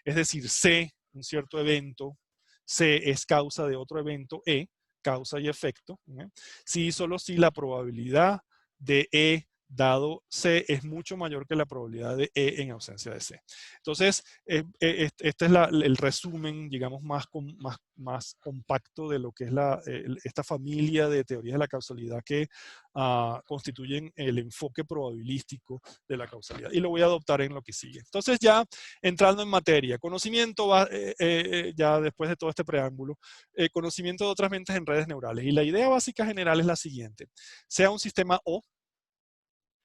Es decir, C, un cierto evento, C es causa de otro evento, E, causa y efecto, si y solo si la probabilidad de E dado C es mucho mayor que la probabilidad de E en ausencia de C. Entonces, este es el resumen, digamos, más compacto de lo que es esta familia de teorías de la causalidad que constituyen el enfoque probabilístico de la causalidad. Y lo voy a adoptar en lo que sigue. Entonces, ya entrando en materia, conocimiento, ya después de todo este preámbulo, conocimiento de otras mentes en redes neurales. Y la idea básica general es la siguiente. Sea un sistema O,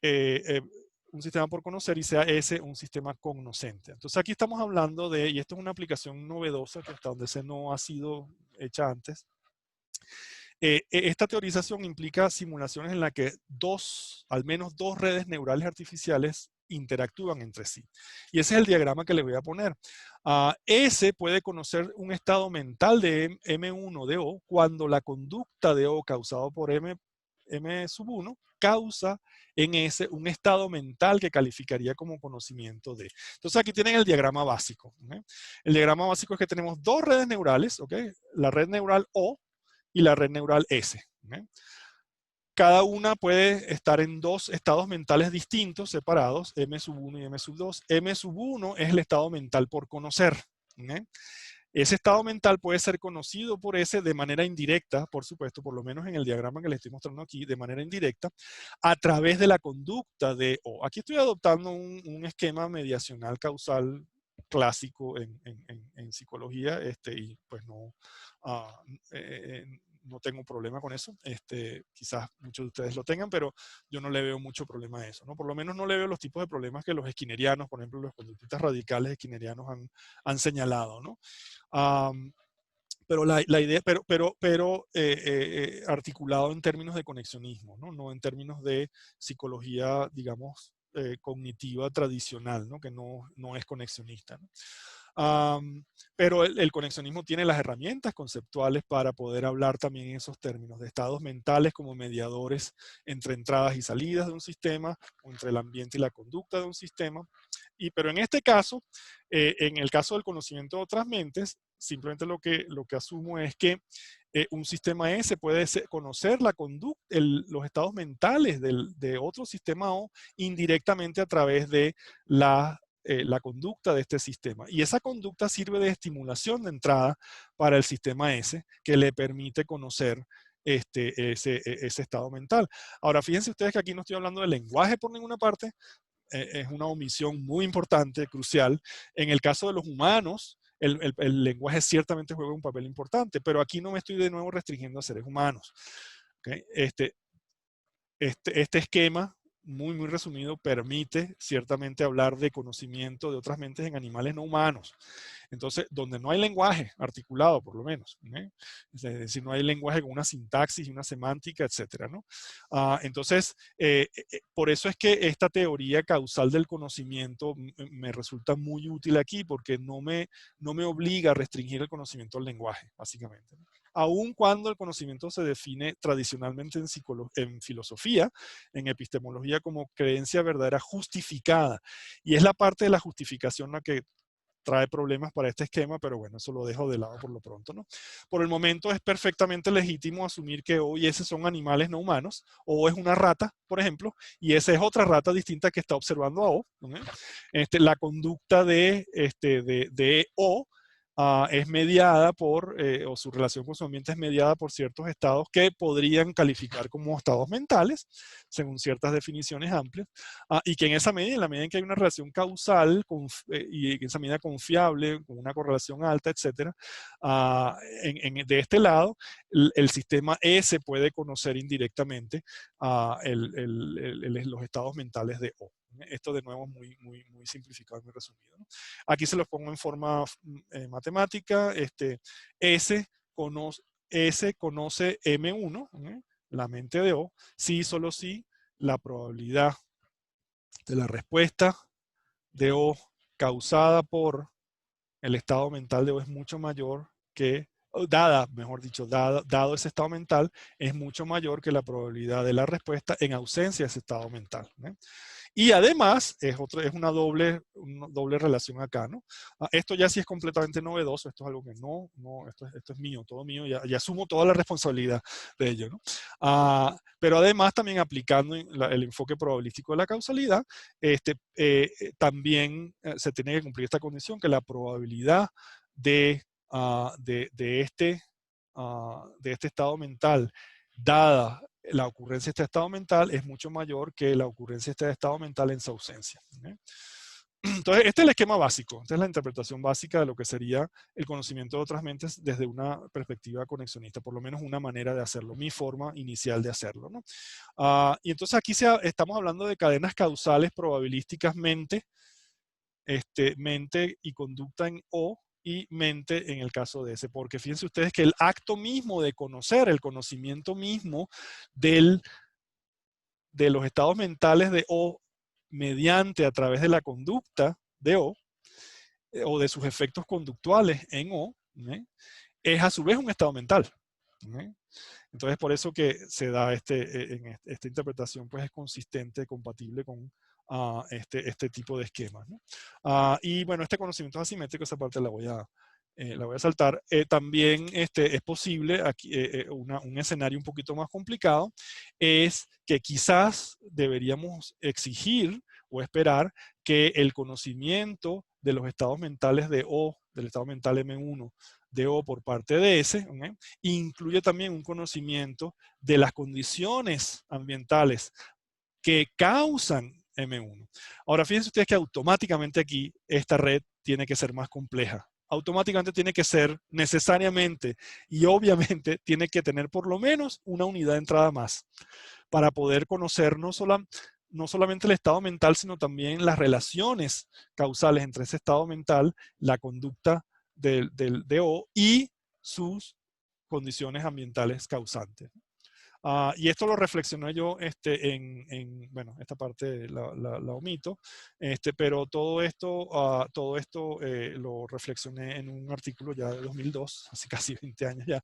un sistema por conocer, y sea S un sistema cognoscente. Entonces aquí estamos hablando de, y esto es una aplicación novedosa que hasta donde sé no ha sido hecha antes. Esta teorización implica simulaciones en las que al menos dos redes neurales artificiales interactúan entre sí. Y ese es el diagrama que les voy a poner. S puede conocer un estado mental de M1 de O cuando la conducta de O causado por M sub 1 causa en S un estado mental que calificaría como conocimiento de. Entonces aquí tienen el diagrama básico. El diagrama básico es que tenemos dos redes neurales, la red neural O y la red neural S. Cada una puede estar en dos estados mentales distintos, separados, M sub 1 y M sub 2. M sub 1 es el estado mental por conocer. Ese estado mental puede ser conocido por S de manera indirecta, por supuesto, por lo menos en el diagrama que les estoy mostrando aquí, de manera indirecta, a través de la conducta de O. Aquí estoy adoptando un esquema mediacional causal clásico en psicología, y pues no tengo problema con eso. Quizás muchos de ustedes lo tengan, pero yo no le veo mucho problema a eso, ¿no? Por lo menos no le veo los tipos de problemas que los skinnerianos, por ejemplo, los conductistas radicales skinnerianos han señalado, ¿no? Pero la idea, articulado en términos de conexionismo, ¿no? No en términos de psicología, digamos, cognitiva tradicional, ¿no? Que no es conexionista, ¿no? Pero el conexionismo tiene las herramientas conceptuales para poder hablar también en esos términos de estados mentales como mediadores entre entradas y salidas de un sistema, o entre el ambiente y la conducta de un sistema. Pero en este caso, en el caso del conocimiento de otras mentes, simplemente lo que asumo es que un sistema S puede conocer la conducta, los estados mentales de otro sistema O indirectamente a través de la conducta de este sistema. Y esa conducta sirve de estimulación de entrada para el sistema S, que le permite conocer ese estado mental. Ahora, fíjense ustedes que aquí no estoy hablando de lenguaje por ninguna parte. Es una omisión muy importante, crucial. En el caso de los humanos, el lenguaje ciertamente juega un papel importante, pero aquí no me estoy de nuevo restringiendo a seres humanos. Este esquema, muy, muy resumido, permite ciertamente hablar de conocimiento de otras mentes en animales no humanos. Entonces, donde no hay lenguaje articulado, por lo menos, es decir, no hay lenguaje con una sintaxis y una semántica, etcétera, ¿no? Entonces, por eso es que esta teoría causal del conocimiento me resulta muy útil aquí, porque no me obliga a restringir el conocimiento al lenguaje, básicamente, ¿no? Aun cuando el conocimiento se define tradicionalmente en filosofía, en epistemología, como creencia verdadera justificada. Y es la parte de la justificación la que trae problemas para este esquema, pero bueno, eso lo dejo de lado por lo pronto, ¿no? Por el momento es perfectamente legítimo asumir que O y S son animales no humanos. O es una rata, por ejemplo, y S es otra rata distinta que está observando a O, ¿no? La conducta de O es mediada por, o su relación con su ambiente es mediada por ciertos estados que podrían calificar como estados mentales, según ciertas definiciones amplias, y que en esa medida, en la medida en que hay una relación causal y en esa medida confiable, con una correlación alta, etcétera, de este lado, el sistema S puede conocer indirectamente los estados mentales de O. Esto de nuevo muy, muy, muy simplificado y muy resumido, ¿no? Aquí se los pongo en forma matemática. S conoce M1, la mente de O, si y solo si la probabilidad de la respuesta de O causada por el estado mental de O es mucho mayor que mejor dicho, dado ese estado mental, es mucho mayor que la probabilidad de la respuesta en ausencia de ese estado mental, ¿no? Y además, es una doble relación acá, ¿no? Esto ya sí es completamente novedoso, esto es algo que esto es mío, todo mío, ya asumo toda la responsabilidad de ello, ¿no? Pero además también aplicando el enfoque probabilístico de la causalidad, también se tiene que cumplir esta condición, que la probabilidad de este estado mental, dada la ocurrencia de este estado mental, es mucho mayor que la ocurrencia de este estado mental en su ausencia. ¿Okay? Entonces, este es el esquema básico, esta es la interpretación básica de lo que sería el conocimiento de otras mentes desde una perspectiva conexionista, por lo menos una manera de hacerlo, mi forma inicial de hacerlo, ¿no? Y entonces aquí estamos hablando de cadenas causales probabilísticas mente y conducta en O, y mente en el caso de ese, porque fíjense ustedes que el acto mismo de conocer, el conocimiento mismo de los estados mentales de O mediante a través de la conducta de O de sus efectos conductuales en O, es a su vez un estado mental. Entonces por eso que se da esta interpretación, pues es consistente, compatible con este tipo de esquemas, ¿no? Y bueno, este conocimiento es asimétrico, esa parte la voy a saltar. También es posible, aquí, un escenario un poquito más complicado, es que quizás deberíamos exigir o esperar que el conocimiento de los estados mentales de O, del estado mental M1, de O por parte de S, incluye también un conocimiento de las condiciones ambientales que causan M1. Ahora, fíjense ustedes que automáticamente aquí esta red tiene que ser más compleja. Automáticamente tiene que ser necesariamente y obviamente tiene que tener por lo menos una unidad de entrada más para poder conocer no solamente el estado mental, sino también las relaciones causales entre ese estado mental, la conducta de O y sus condiciones ambientales causantes. Y esto lo reflexioné yo bueno, esta parte la omito, pero todo esto lo reflexioné en un artículo ya de 2002, hace casi 20 años ya,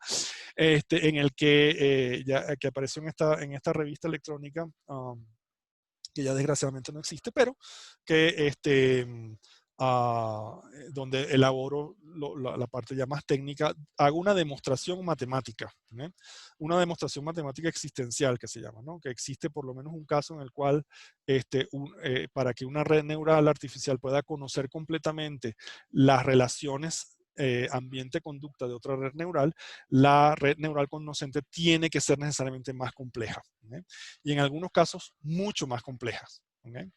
en el que apareció en esta revista electrónica, que ya desgraciadamente no existe, pero que donde elaboro la parte ya más técnica, hago una demostración matemática, ¿no? Una demostración matemática existencial que se llama, ¿no? Que existe por lo menos un caso en el cual para que una red neural artificial pueda conocer completamente las relaciones ambiente-conducta de otra red neural, la red neural conocente tiene que ser necesariamente más compleja, ¿okay? Y en algunos casos mucho más complejas, ¿okay?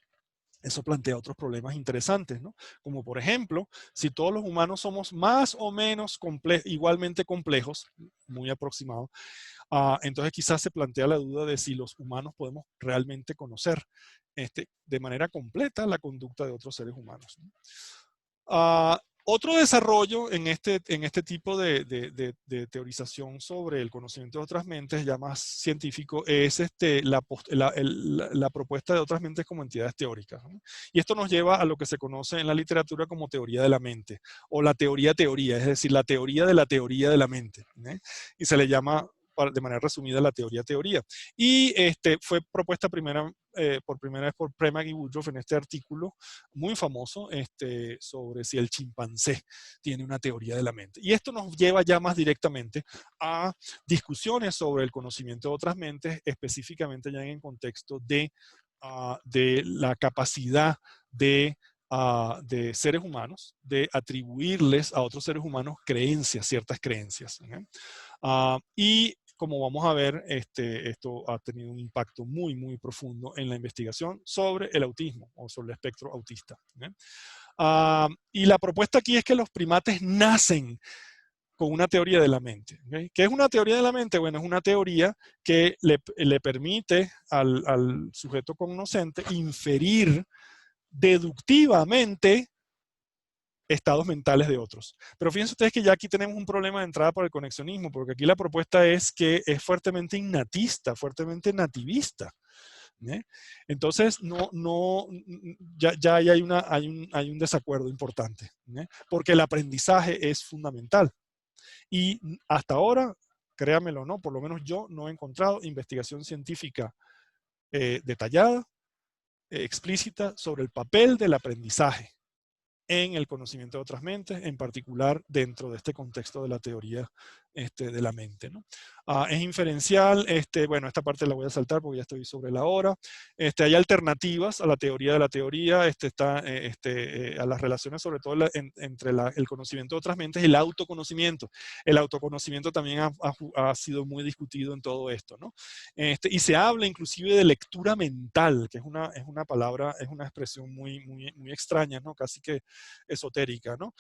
Eso plantea otros problemas interesantes, ¿no? Como por ejemplo, si todos los humanos somos más o menos igualmente complejos, muy aproximados, entonces quizás se plantea la duda de si los humanos podemos realmente conocer de manera completa la conducta de otros seres humanos, ¿no? Otro desarrollo en este tipo de teorización sobre el conocimiento de otras mentes, ya más científico, es la propuesta de otras mentes como entidades teóricas, ¿no? Y esto nos lleva a lo que se conoce en la literatura como teoría de la mente, o la teoría, es decir, la teoría de la mente, ¿no? Y se le llama de manera resumida la teoría. Y fue propuesta por primera vez por Premack y Woodruff en este artículo muy famoso sobre si el chimpancé tiene una teoría de la mente. Y esto nos lleva ya más directamente a discusiones sobre el conocimiento de otras mentes, específicamente ya en el contexto de la capacidad de seres humanos, de atribuirles a otros seres humanos ciertas creencias, ¿okay? Y como vamos a ver, esto ha tenido un impacto muy, muy profundo en la investigación sobre el autismo o sobre el espectro autista, ¿okay? Y la propuesta aquí es que los primates nacen con una teoría de la mente, ¿okay? ¿Qué es una teoría de la mente? Bueno, es una teoría que le permite al sujeto cognoscente inferir deductivamente estados mentales de otros. Pero fíjense ustedes que ya aquí tenemos un problema de entrada por el conexionismo, porque aquí la propuesta es que es fuertemente innatista, fuertemente nativista, ¿eh? Entonces, ya hay un desacuerdo importante, ¿eh? Porque el aprendizaje es fundamental. Y hasta ahora, créamelo o no, por lo menos yo no he encontrado investigación científica detallada, explícita sobre el papel del aprendizaje en el conocimiento de otras mentes, en particular dentro de este contexto de la teoría de la mente, ¿no? Es inferencial, bueno, esta parte la voy a saltar porque ya estoy sobre la hora. Hay alternativas a la teoría de la teoría, está a las relaciones sobre todo entre el conocimiento de otras mentes y el autoconocimiento. El autoconocimiento también ha sido muy discutido en todo esto, ¿no? Y se habla inclusive de lectura mental, que es una palabra, es una expresión muy, muy, muy extraña, ¿no? Casi que esotérica, ¿no?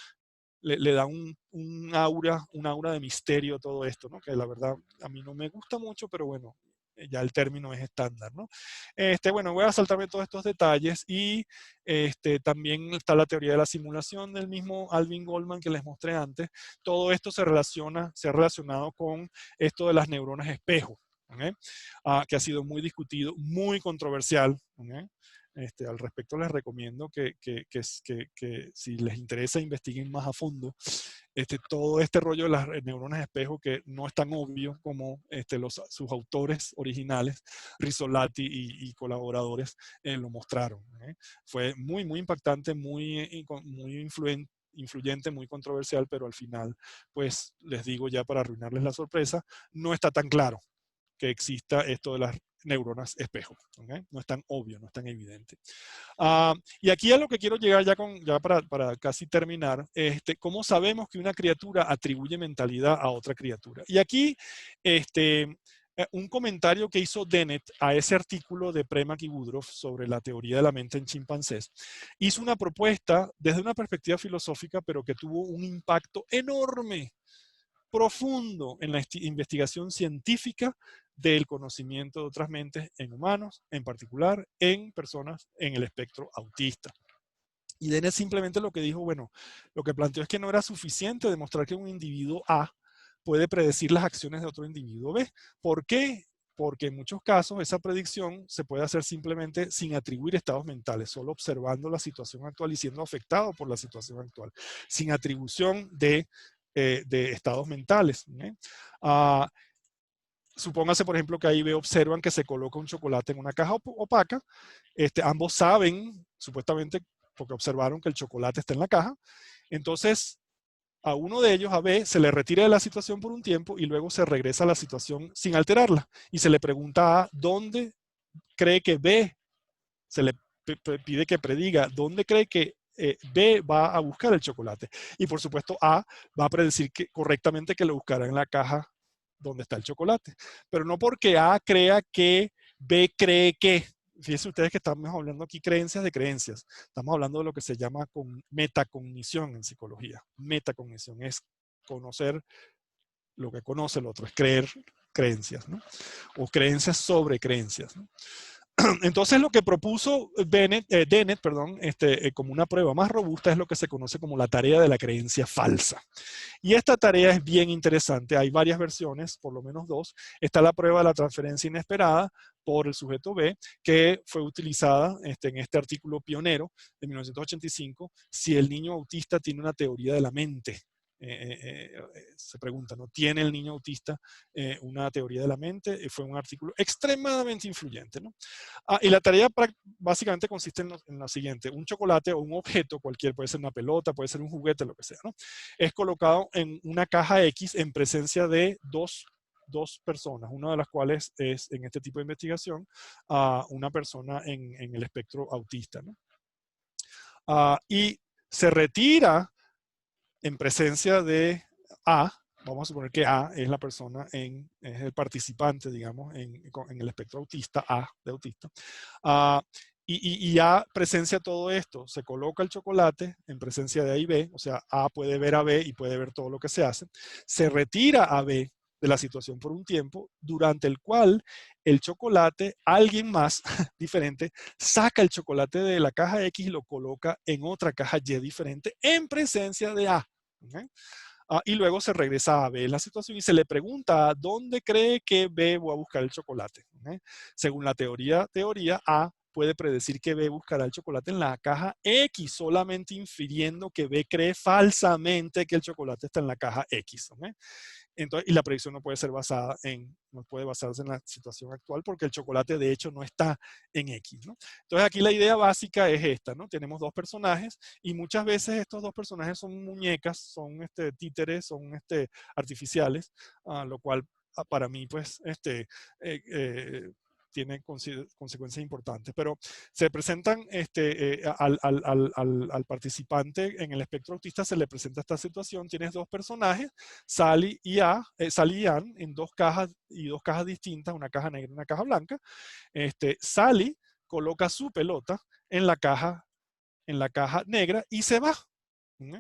Le da un aura de misterio a todo esto, ¿no? Que la verdad a mí no me gusta mucho, pero bueno, ya el término es estándar, ¿no? Bueno, voy a saltarme todos estos detalles y también está la teoría de la simulación del mismo Alvin Goldman que les mostré antes. Todo esto se ha relacionado con esto de las neuronas espejo, ¿okay? Que ha sido muy discutido, muy controversial, ¿okay? Al respecto les recomiendo que si les interesa investiguen más a fondo todo este rollo de las neuronas espejo, que no es tan obvio como sus autores originales, Rizzolatti y colaboradores, lo mostraron. Fue muy, muy impactante, muy influyente, muy controversial, pero al final, pues les digo ya para arruinarles la sorpresa, no está tan claro que exista esto de las neuronas espejo. ¿Okay? No es tan obvio, no es tan evidente. Y aquí a lo que quiero llegar ya para casi terminar, ¿cómo sabemos que una criatura atribuye mentalidad a otra criatura? Y aquí, un comentario que hizo Dennett a ese artículo de Premack y Woodruff sobre la teoría de la mente en chimpancés, hizo una propuesta desde una perspectiva filosófica, pero que tuvo un impacto enorme, profundo en la investigación científica del conocimiento de otras mentes en humanos, en particular en personas en el espectro autista. Y Dennett simplemente lo que dijo, bueno, lo que planteó es que no era suficiente demostrar que un individuo A puede predecir las acciones de otro individuo B. ¿Por qué? Porque en muchos casos esa predicción se puede hacer simplemente sin atribuir estados mentales, solo observando la situación actual y siendo afectado por la situación actual, sin atribución de estados mentales. Supóngase, por ejemplo, que ahí observan que se coloca un chocolate en una caja opaca. Ambos saben, supuestamente, porque observaron que el chocolate está en la caja. Entonces, a uno de ellos, a B, se le retira de la situación por un tiempo y luego se regresa a la situación sin alterarla. Y se le pregunta a dónde cree que B, se le pide que prediga dónde cree que B va a buscar el chocolate. Y por supuesto A va a predecir correctamente que lo buscará en la caja donde está el chocolate. Pero no porque A crea que B cree que. Fíjense ustedes que estamos hablando aquí creencias de creencias. Estamos hablando de lo que se llama metacognición en psicología. Metacognición es conocer lo que conoce el otro, es creer creencias, ¿no? O creencias sobre creencias, ¿no? Entonces lo que propuso Dennett, como una prueba más robusta es lo que se conoce como la tarea de la creencia falsa. Y esta tarea es bien interesante. Hay varias versiones, por lo menos dos. Está la prueba de la transferencia inesperada por el sujeto B, que fue utilizada en este artículo pionero de 1985, si el niño autista tiene una teoría de la mente. Se pregunta, ¿no? ¿Tiene el niño autista una teoría de la mente? Fue un artículo extremadamente influyente, ¿no? Y la tarea básicamente consiste en lo siguiente: un chocolate o un objeto, cualquier, puede ser una pelota, puede ser un juguete, lo que sea, ¿no? Es colocado en una caja X en presencia de dos personas, una de las cuales es, en este tipo de investigación, una persona en el espectro autista, ¿no? Y se retira en presencia de A. Vamos a suponer que A es la persona, es el participante, digamos, en el espectro autista, A de autista. Y A presencia todo esto. Se coloca el chocolate en presencia de A y B, o sea, A puede ver a B y puede ver todo lo que se hace. Se retira a B de la situación por un tiempo, durante el cual el chocolate, alguien más diferente, saca el chocolate de la caja X y lo coloca en otra caja Y diferente en presencia de A. ¿Okay? Y luego se regresa a B en la situación y se le pregunta dónde cree que B va a buscar el chocolate. ¿Okay? Según la teoría, A puede predecir que B buscará el chocolate en la caja X, solamente infiriendo que B cree falsamente que el chocolate está en la caja X. ¿Okay? Entonces, y la predicción no puede ser basada no puede basarse en la situación actual porque el chocolate de hecho no está en X, ¿no? Entonces aquí la idea básica es esta, ¿no? Tenemos dos personajes y muchas veces estos dos personajes son muñecas, son títeres, son artificiales, lo cual para mí pues tiene consecuencias importantes, pero se presentan al participante en el espectro autista, se le presenta esta situación. Tienes dos personajes, Sally y Ann, en dos cajas distintas, una caja negra y una caja blanca. Sally coloca su pelota en la caja negra y se va, ¿sí?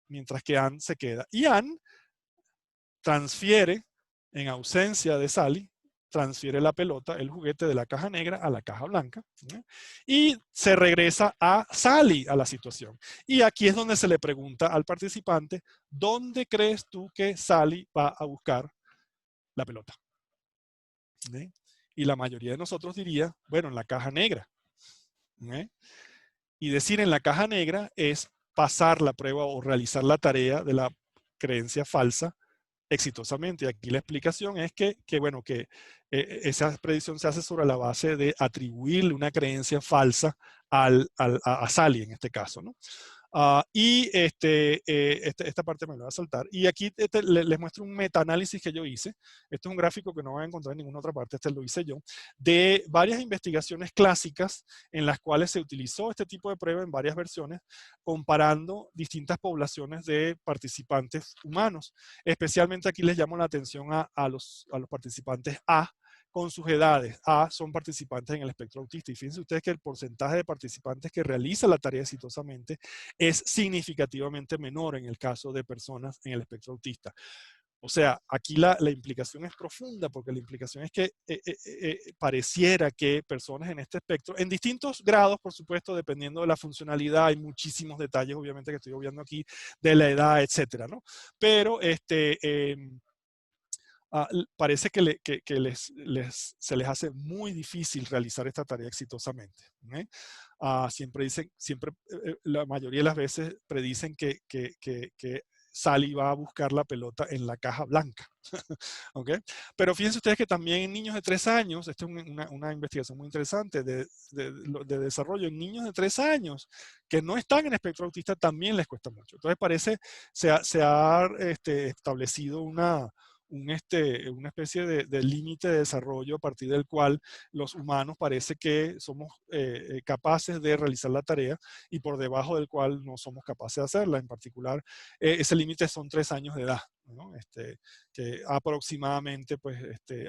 Mientras que Ann se queda. Y Ann transfiere, en ausencia de Sally, transfiere la pelota, el juguete de la caja negra a la caja blanca, ¿sí? Y se regresa a Sally, a la situación. Y aquí es donde se le pregunta al participante, ¿dónde crees tú que Sally va a buscar la pelota? ¿Sí? Y la mayoría de nosotros diría, bueno, en la caja negra. ¿Sí? Y decir en la caja negra es pasar la prueba o realizar la tarea de la creencia falsa exitosamente. Y aquí la explicación es que esa predicción se hace sobre la base de atribuirle una creencia falsa a Sally en este caso, ¿no? Y esta parte me la voy a saltar. Y aquí les muestro un metaanálisis que yo hice. Este es un gráfico que no van a encontrar en ninguna otra parte, este lo hice yo, de varias investigaciones clásicas en las cuales se utilizó este tipo de prueba en varias versiones, comparando distintas poblaciones de participantes humanos. Especialmente aquí les llamo la atención a los participantes A, con sus edades. Son participantes en el espectro autista. Y fíjense ustedes que el porcentaje de participantes que realiza la tarea exitosamente es significativamente menor en el caso de personas en el espectro autista. O sea, aquí la implicación es profunda, porque la implicación es que pareciera que personas en este espectro, en distintos grados, por supuesto, dependiendo de la funcionalidad, hay muchísimos detalles, obviamente, que estoy obviando aquí, de la edad, etcétera, ¿no? Pero parece que se les hace muy difícil realizar esta tarea exitosamente. ¿Eh? La mayoría de las veces predicen que Sally va a buscar la pelota en la caja blanca. ¿Okay? Pero fíjense ustedes que también en niños de 3 años, esta es una investigación muy interesante de desarrollo en niños de 3 años que no están en espectro autista, también les cuesta mucho. Entonces se ha establecido una especie de límite de desarrollo a partir del cual los humanos parece que somos capaces de realizar la tarea y por debajo del cual no somos capaces de hacerla. En particular, ese límite son 3 años de edad, ¿no? Que aproximadamente, pues,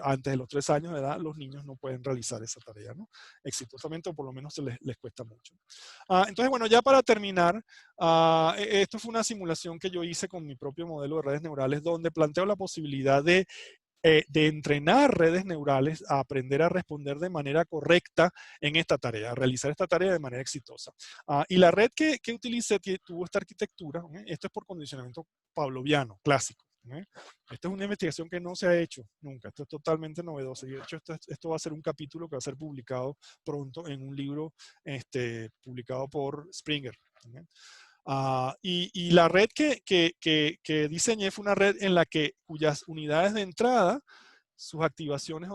antes de los 3 años de edad, los niños no pueden realizar esa tarea, ¿no? Exitosamente, o por lo menos les cuesta mucho. Entonces, bueno, ya para terminar, esto fue una simulación que yo hice con mi propio modelo de redes neurales, donde planteo la posibilidad de entrenar redes neurales a aprender a responder de manera correcta en esta tarea, a realizar esta tarea de manera exitosa. Y la red que utilicé tuvo esta arquitectura. Esto es por condicionamiento pavloviano, clásico. Esta es una investigación que no se ha hecho nunca. Esto es totalmente novedoso. Y de hecho, esto va a ser un capítulo que va a ser publicado pronto en un libro publicado por Springer. Y la red que diseñé fue una red en la cuyas unidades de entrada, sus activaciones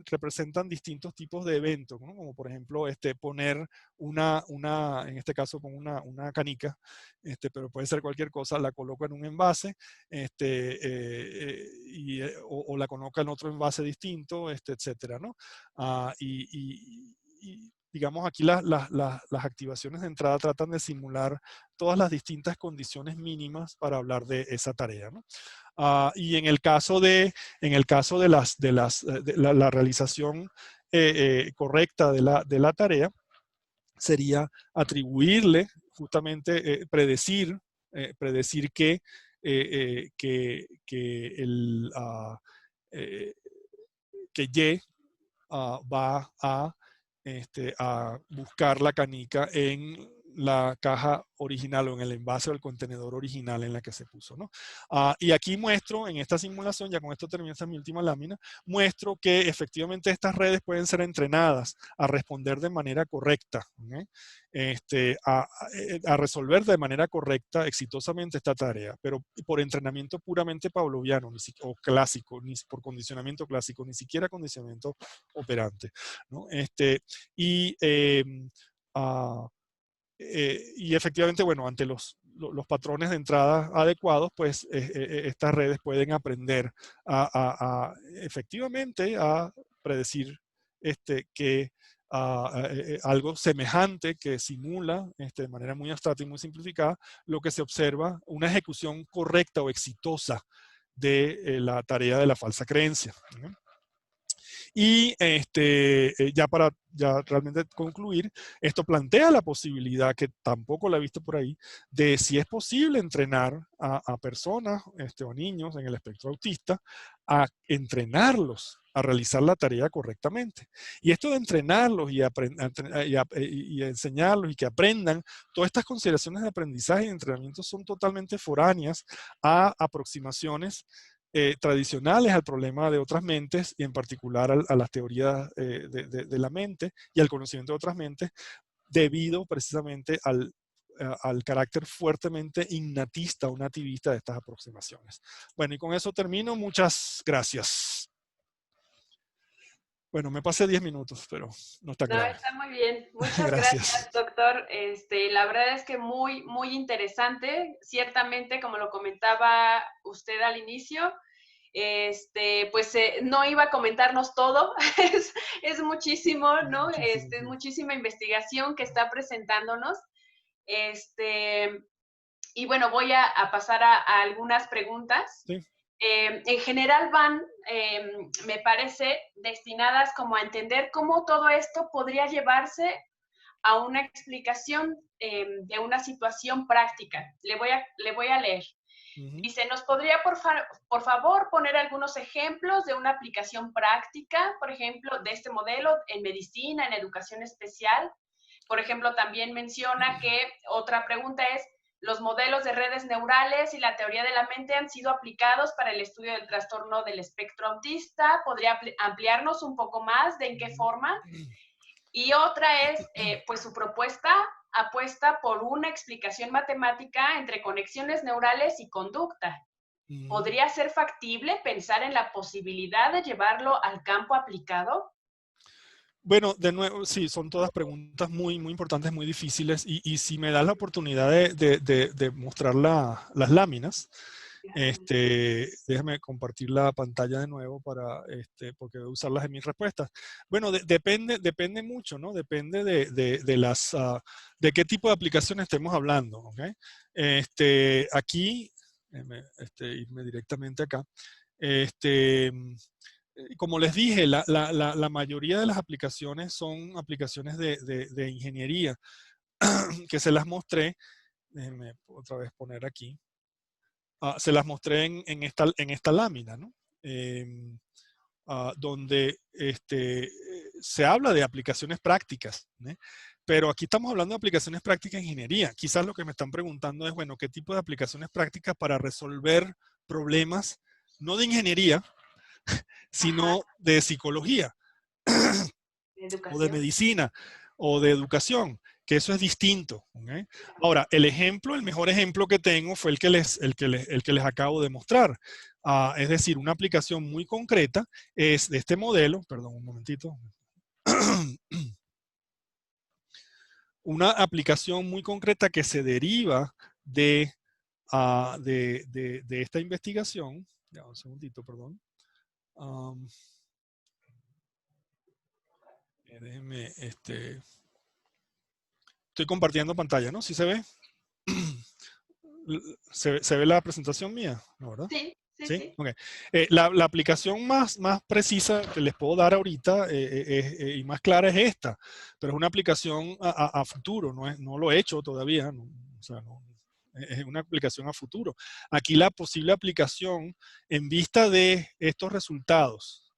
representan distintos tipos de eventos, ¿no? Como por ejemplo poner en este caso con una canica, pero puede ser cualquier cosa, la coloco en un envase o la coloco en otro envase distinto, etcétera, ¿no? Digamos aquí las activaciones de entrada tratan de simular todas las distintas condiciones mínimas para hablar de esa tarea, ¿no? Y en el caso de la realización correcta de la tarea, sería atribuirle, justamente predecir que Y va a buscar la canica en la caja original o en el envase o el contenedor original en la que se puso, ¿no? Y aquí muestro, en esta simulación, ya con esto termina esta mi última lámina, muestro que efectivamente estas redes pueden ser entrenadas a responder de manera correcta, ¿okay? A resolver de manera correcta exitosamente esta tarea, pero por entrenamiento puramente pavloviano o clásico, ni por condicionamiento clásico, ni siquiera condicionamiento operante, ¿no? Y efectivamente, bueno, ante los patrones de entrada adecuados, pues estas redes pueden aprender efectivamente a predecir que algo semejante que simula de manera muy abstracta y muy simplificada lo que se observa, una ejecución correcta o exitosa de la tarea de la falsa creencia, ¿no? Y ya realmente concluir, esto plantea la posibilidad, que tampoco la he visto por ahí, de si es posible entrenar a personas o niños en el espectro autista, a entrenarlos a realizar la tarea correctamente. Y esto de entrenarlos y enseñarlos y que aprendan, todas estas consideraciones de aprendizaje y de entrenamiento son totalmente foráneas a aproximaciones tradicionales al problema de otras mentes y en particular a las teorías de la mente y al conocimiento de otras mentes, debido precisamente al carácter fuertemente innatista o nativista de estas aproximaciones. Bueno, y con eso termino. Muchas gracias. Bueno, me pasé 10 minutos, pero no está grave. No, está muy bien. Muchas gracias, doctor. La verdad es que muy, muy interesante. Ciertamente, como lo comentaba usted al inicio, pues no iba a comentarnos todo. es muchísimo, ¿no? Es muchísima investigación que está presentándonos. Y bueno, voy a pasar a algunas preguntas. Sí. En general van, me parece, destinadas como a entender cómo todo esto podría llevarse a una explicación de una situación práctica. Le voy a leer. Dice, ¿nos podría por favor poner algunos ejemplos de una aplicación práctica, por ejemplo, de este modelo en medicina, en educación especial? Por ejemplo, también menciona que otra pregunta es, los modelos de redes neurales y la teoría de la mente han sido aplicados para el estudio del trastorno del espectro autista. ¿Podría ampliarnos un poco más de en qué forma? Y otra es, pues su propuesta apuesta por una explicación matemática entre conexiones neurales y conducta. ¿Podría ser factible pensar en la posibilidad de llevarlo al campo aplicado? Bueno, de nuevo, sí, son todas preguntas muy, muy importantes, muy difíciles. Y si me das la oportunidad de mostrar las láminas, déjame compartir la pantalla de nuevo porque voy a usarlas en mis respuestas. Bueno, depende mucho, ¿no? Depende de qué tipo de aplicaciones estemos hablando, ¿ok? Aquí, irme directamente acá. Como les dije, la mayoría de las aplicaciones son aplicaciones de ingeniería que se las mostré. Déjenme otra vez poner aquí. Se las mostré en esta lámina, ¿no? Donde se habla de aplicaciones prácticas, ¿no? Pero aquí estamos hablando de aplicaciones prácticas de ingeniería. Quizás lo que me están preguntando es, bueno, ¿qué tipo de aplicaciones prácticas para resolver problemas, no de ingeniería, sino de psicología, o de medicina, o de educación? Que eso es distinto, ¿okay? Ahora, el mejor ejemplo que tengo fue el que les acabo de mostrar. Es decir, una aplicación muy concreta es de este modelo, perdón, un momentito. Una aplicación muy concreta que se deriva de esta investigación. Ya, un segundito, perdón. Déjenme, estoy compartiendo pantalla, ¿no? ¿Sí se ve? ¿Se ve la presentación mía? ¿No, verdad? Sí. ¿Sí? Okay. La aplicación más precisa que les puedo dar ahorita y más clara es esta, pero es una aplicación a futuro, no lo he hecho todavía, es una aplicación a futuro. Aquí la posible aplicación en vista de estos resultados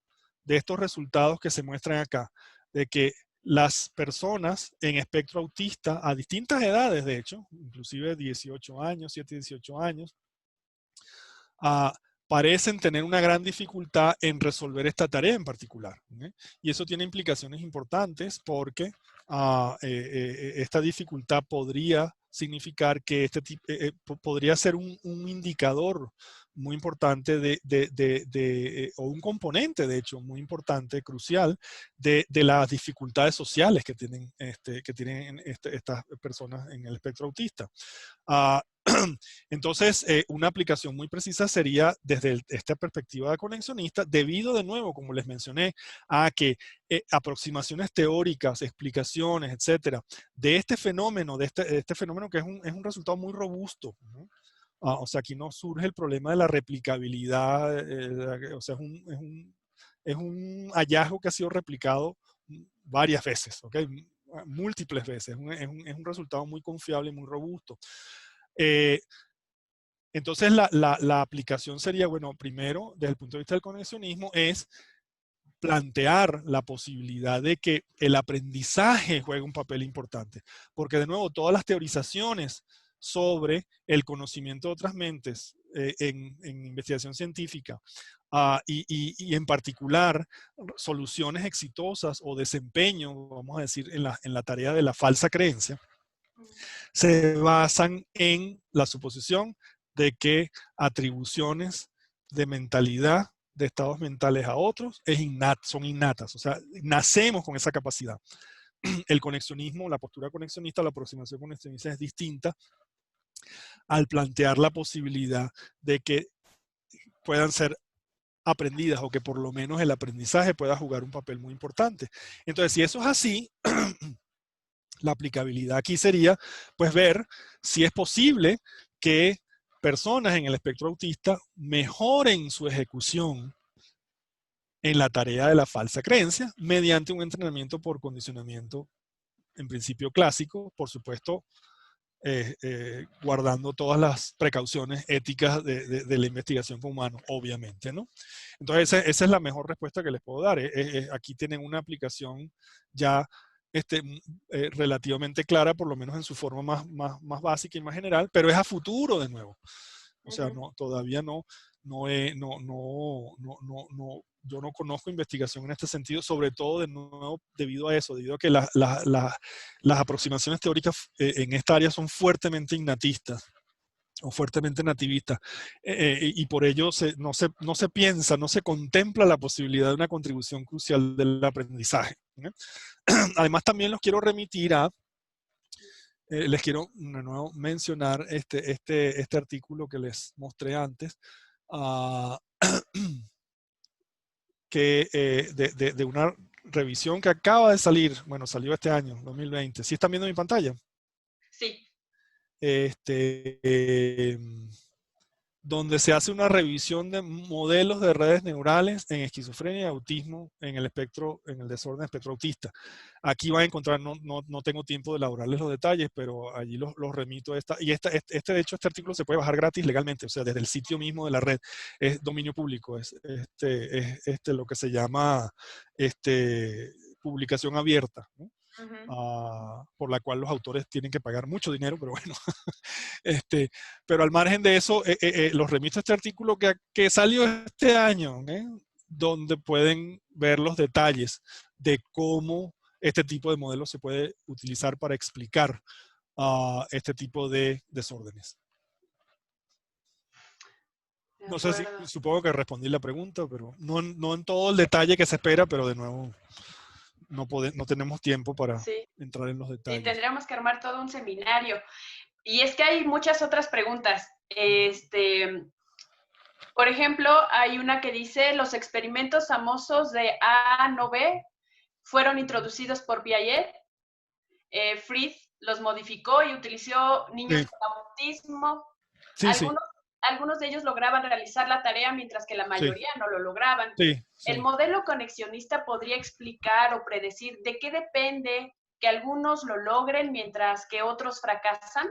que se muestran acá, de que las personas en espectro autista a distintas edades, de hecho, inclusive 18 años, 7, 18 años, parecen tener una gran dificultad en resolver esta tarea en particular. Y eso tiene implicaciones importantes porque esta dificultad podría significar que podría ser un indicador muy importante o un componente, de hecho, muy importante, crucial, de las dificultades sociales que tienen, estas personas en el espectro autista. Entonces, una aplicación muy precisa sería desde esta perspectiva de conexionista, debido de nuevo, como les mencioné, a que aproximaciones teóricas, explicaciones, etcétera, de este fenómeno, este fenómeno que es un resultado muy robusto, ¿no? O sea, aquí no surge el problema de la replicabilidad, o sea, es un hallazgo que ha sido replicado varias veces, ¿ok? Múltiples veces, es un resultado muy confiable y muy robusto. Entonces, la aplicación sería, bueno, primero, desde el punto de vista del conexionismo, es plantear la posibilidad de que el aprendizaje juegue un papel importante. Porque, de nuevo, todas las teorizaciones sobre el conocimiento de otras mentes en investigación científica y en particular soluciones exitosas o desempeño, vamos a decir, en la tarea de la falsa creencia, se basan en la suposición de que atribuciones de mentalidad, de estados mentales a otros, son innatas. O sea, nacemos con esa capacidad. El conexionismo, la postura conexionista, la aproximación conexionista es distinta al plantear la posibilidad de que puedan ser aprendidas o que por lo menos el aprendizaje pueda jugar un papel muy importante. Entonces, si eso es así, la aplicabilidad aquí sería, pues, ver si es posible que personas en el espectro autista mejoren su ejecución en la tarea de la falsa creencia mediante un entrenamiento por condicionamiento, en principio clásico, por supuesto, guardando todas las precauciones éticas de la investigación con humanos, obviamente, ¿no? Entonces, esa es la mejor respuesta que les puedo dar. Aquí tienen una aplicación ya relativamente clara, por lo menos en su forma más básica y más general, pero es a futuro de nuevo. O sea, todavía yo no conozco investigación en este sentido, sobre todo de nuevo debido a eso, debido a que las aproximaciones teóricas en esta área son fuertemente innatistas o fuertemente nativistas, y por ello no se piensa, no se contempla la posibilidad de una contribución crucial del aprendizaje. Además, también los quiero remitir les quiero de nuevo mencionar este artículo que les mostré antes, que de una revisión que acaba de salir, bueno, salió este año, 2020. ¿Sí están viendo mi pantalla? Sí. Donde se hace una revisión de modelos de redes neurales en esquizofrenia y autismo en el desorden espectro autista. Aquí van a encontrar, no tengo tiempo de elaborarles los detalles, pero allí los remito a esta. Y de hecho, este artículo se puede bajar gratis legalmente, o sea, desde el sitio mismo de la red. Es dominio público, es lo que se llama publicación abierta, ¿no? Por la cual los autores tienen que pagar mucho dinero, pero bueno. Pero al margen de eso, los remito a este artículo que salió este año, donde pueden ver los detalles de cómo este tipo de modelo se puede utilizar para explicar este tipo de desórdenes. No sé si, supongo que respondí la pregunta, pero no en todo el detalle que se espera, pero de nuevo no tenemos tiempo para entrar en los detalles. Sí, tendríamos que armar todo un seminario. Y es que hay muchas otras preguntas. Por ejemplo, hay una que dice, los experimentos famosos de A no B fueron introducidos por Piaget. Fritz los modificó y utilizó niños con autismo. Sí, algunos de ellos lograban realizar la tarea, mientras que la mayoría no lo lograban. El modelo conexionista podría explicar o predecir de qué depende que algunos lo logren mientras que otros fracasan.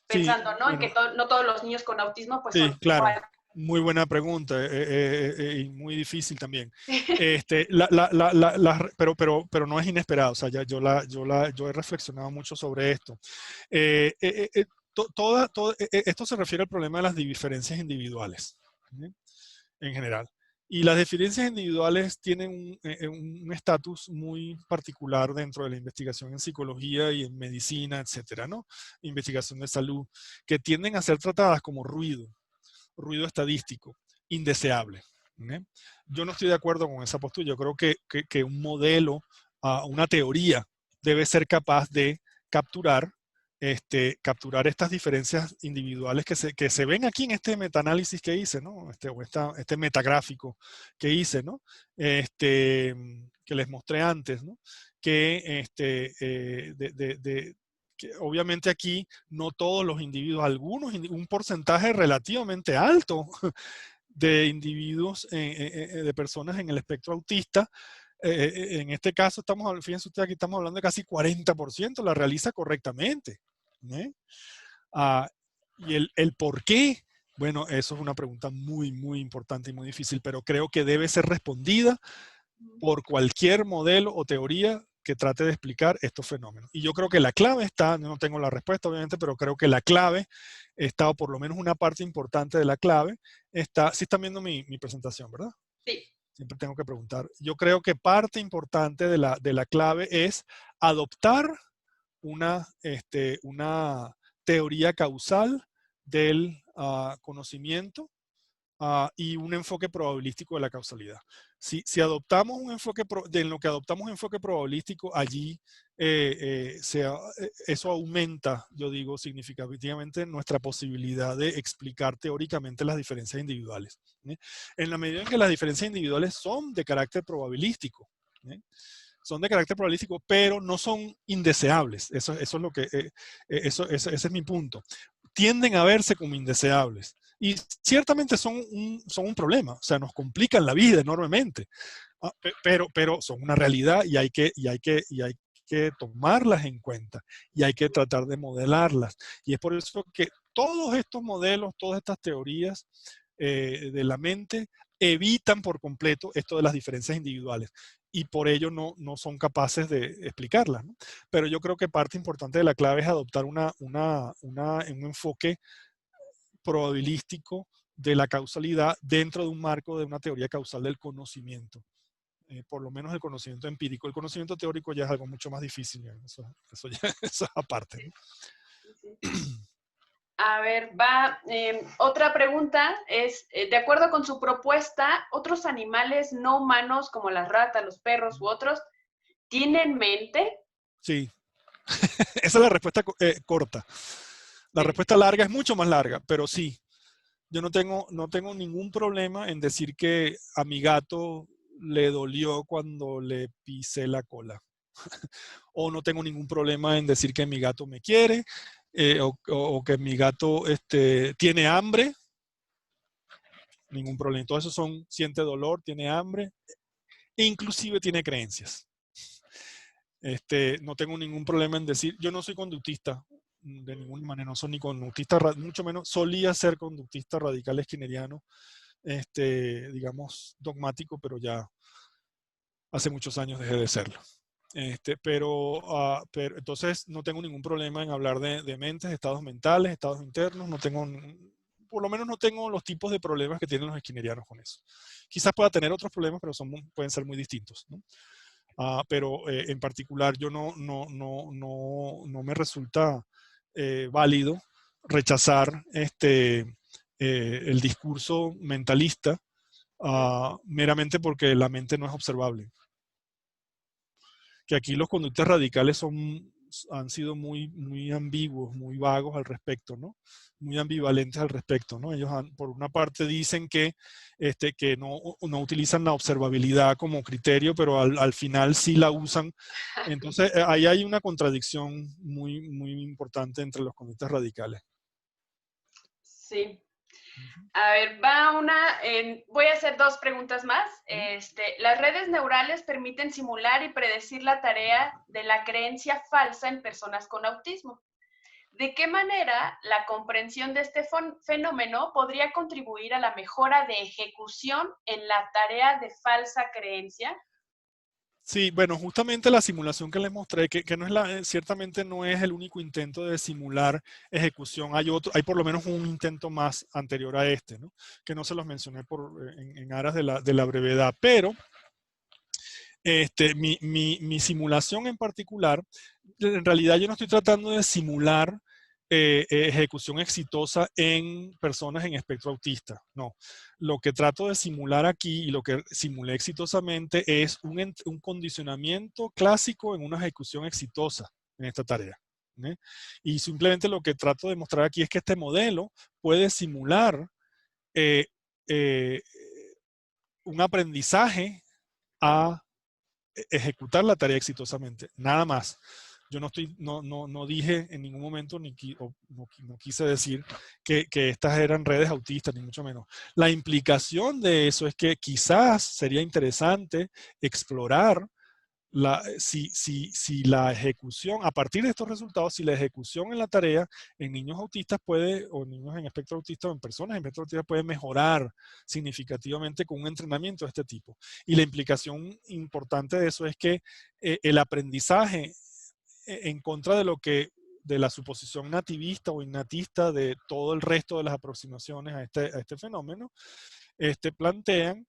Pensando, ¿no? En que no todos los niños con autismo pues son claro. igual. Muy buena pregunta y muy difícil también. Pero no es inesperado. O sea, yo he reflexionado mucho sobre esto. Esto se refiere al problema de las diferencias individuales, ¿sí? En general. Y las diferencias individuales tienen un estatus muy particular dentro de la investigación en psicología y en medicina, etcétera, ¿no? Investigación de salud, que tienden a ser tratadas como ruido estadístico, indeseable. ¿Okay? Yo no estoy de acuerdo con esa postura. Yo creo que un modelo, una teoría, debe ser capaz de capturar estas diferencias individuales que se ven aquí en este metaanálisis que hice, ¿no? Este metagráfico que hice, ¿no? Que les mostré antes, ¿no? Que obviamente aquí no todos los individuos, un porcentaje relativamente alto de individuos, de personas en el espectro autista, en este caso fíjense ustedes, aquí estamos hablando de casi 40%, la realiza correctamente. Y el por qué, bueno, eso es una pregunta muy, muy importante y muy difícil, pero creo que debe ser respondida por cualquier modelo o teoría que trate de explicar estos fenómenos. Y yo creo que la clave está, no tengo la respuesta obviamente, pero creo que la clave está, o por lo menos una parte importante de la clave, está, sí están viendo mi presentación, ¿verdad? Sí. Siempre tengo que preguntar. Yo creo que parte importante de la clave es adoptar una teoría causal del conocimiento y un enfoque probabilístico de la causalidad. Si adoptamos un enfoque, en lo que adoptamos un enfoque probabilístico, allí eso aumenta, yo digo, significativamente nuestra posibilidad de explicar teóricamente las diferencias individuales. ¿Sí? En la medida en que las diferencias individuales son de carácter probabilístico, ¿sí? Son de carácter probabilístico, pero no son indeseables. Eso es lo que, ese es mi punto. Tienden a verse como indeseables. Y ciertamente son un problema, o sea, nos complican la vida enormemente, pero son una realidad y hay que tomarlas en cuenta y hay que tratar de modelarlas. Y es por eso que todos estos modelos, todas estas teorías de la mente evitan por completo esto de las diferencias individuales y por ello no son capaces de explicarlas, ¿no? Pero yo creo que parte importante de la clave es adoptar un enfoque probabilístico de la causalidad dentro de un marco de una teoría causal del conocimiento. Por lo menos el conocimiento empírico. El conocimiento teórico ya es algo mucho más difícil. Eso es aparte, ¿no? A ver, otra pregunta es, de acuerdo con su propuesta, ¿otros animales no humanos como las ratas, los perros u otros, tienen mente? Sí. Esa es la respuesta corta. La respuesta larga es mucho más larga, pero sí. Yo no tengo ningún problema en decir que a mi gato le dolió cuando le pisé la cola. O no tengo ningún problema en decir que mi gato me quiere, o que mi gato tiene hambre. Ningún problema. Todo eso siente dolor, tiene hambre, e inclusive tiene creencias. No tengo ningún problema en decir, yo no soy conductista de ninguna manera, no soy ni conductista, mucho menos, solía ser conductista radical skinneriano, digamos, dogmático, pero ya hace muchos años dejé de serlo. Pero entonces no tengo ningún problema en hablar de mentes, estados mentales, estados internos, por lo menos no tengo los tipos de problemas que tienen los skinnerianos con eso. Quizás pueda tener otros problemas, pero pueden ser muy distintos, ¿no? Pero en particular yo no me resulta válido rechazar el discurso mentalista meramente porque la mente no es observable. Que aquí los conductos radicales han sido muy, muy ambiguos, muy vagos al respecto, ¿no? Muy ambivalentes al respecto, ¿no? Ellos por una parte dicen que no utilizan la observabilidad como criterio, pero al final sí la usan. Entonces, ahí hay una contradicción muy, muy importante entre los conductos radicales. Sí. A ver, voy a hacer dos preguntas más. Las redes neurales permiten simular y predecir la tarea de la creencia falsa en personas con autismo. ¿De qué manera la comprensión de este fenómeno podría contribuir a la mejora de ejecución en la tarea de falsa creencia? Sí, bueno, justamente la simulación que les mostré, que no es ciertamente no es el único intento de simular ejecución. Hay por lo menos un intento más anterior a este, ¿no? Que no se los mencioné en aras de la brevedad, pero mi simulación en particular, en realidad yo no estoy tratando de simular ejecución exitosa en personas en espectro autista. No, lo que trato de simular aquí y lo que simulé exitosamente es un condicionamiento clásico en una ejecución exitosa en esta tarea. ¿eh? Y simplemente lo que trato de mostrar aquí es que este modelo puede simular eh, eh, un aprendizaje a ejecutar la tarea exitosamente, nada más. Yo no dije en ningún momento, no quise decir que estas eran redes autistas, ni mucho menos. La implicación de eso es que quizás sería interesante explorar si la ejecución, a partir de estos resultados, si la ejecución en la tarea en niños autistas o niños en espectro autista o en personas en espectro autista puede mejorar significativamente con un entrenamiento de este tipo. Y la implicación importante de eso es que el aprendizaje en contra de la suposición nativista o innatista de todo el resto de las aproximaciones a este fenómeno, plantean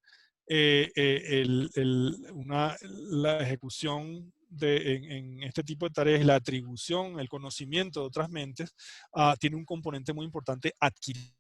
la ejecución en este tipo de tareas, la atribución, el conocimiento de otras mentes, tiene un componente muy importante adquirido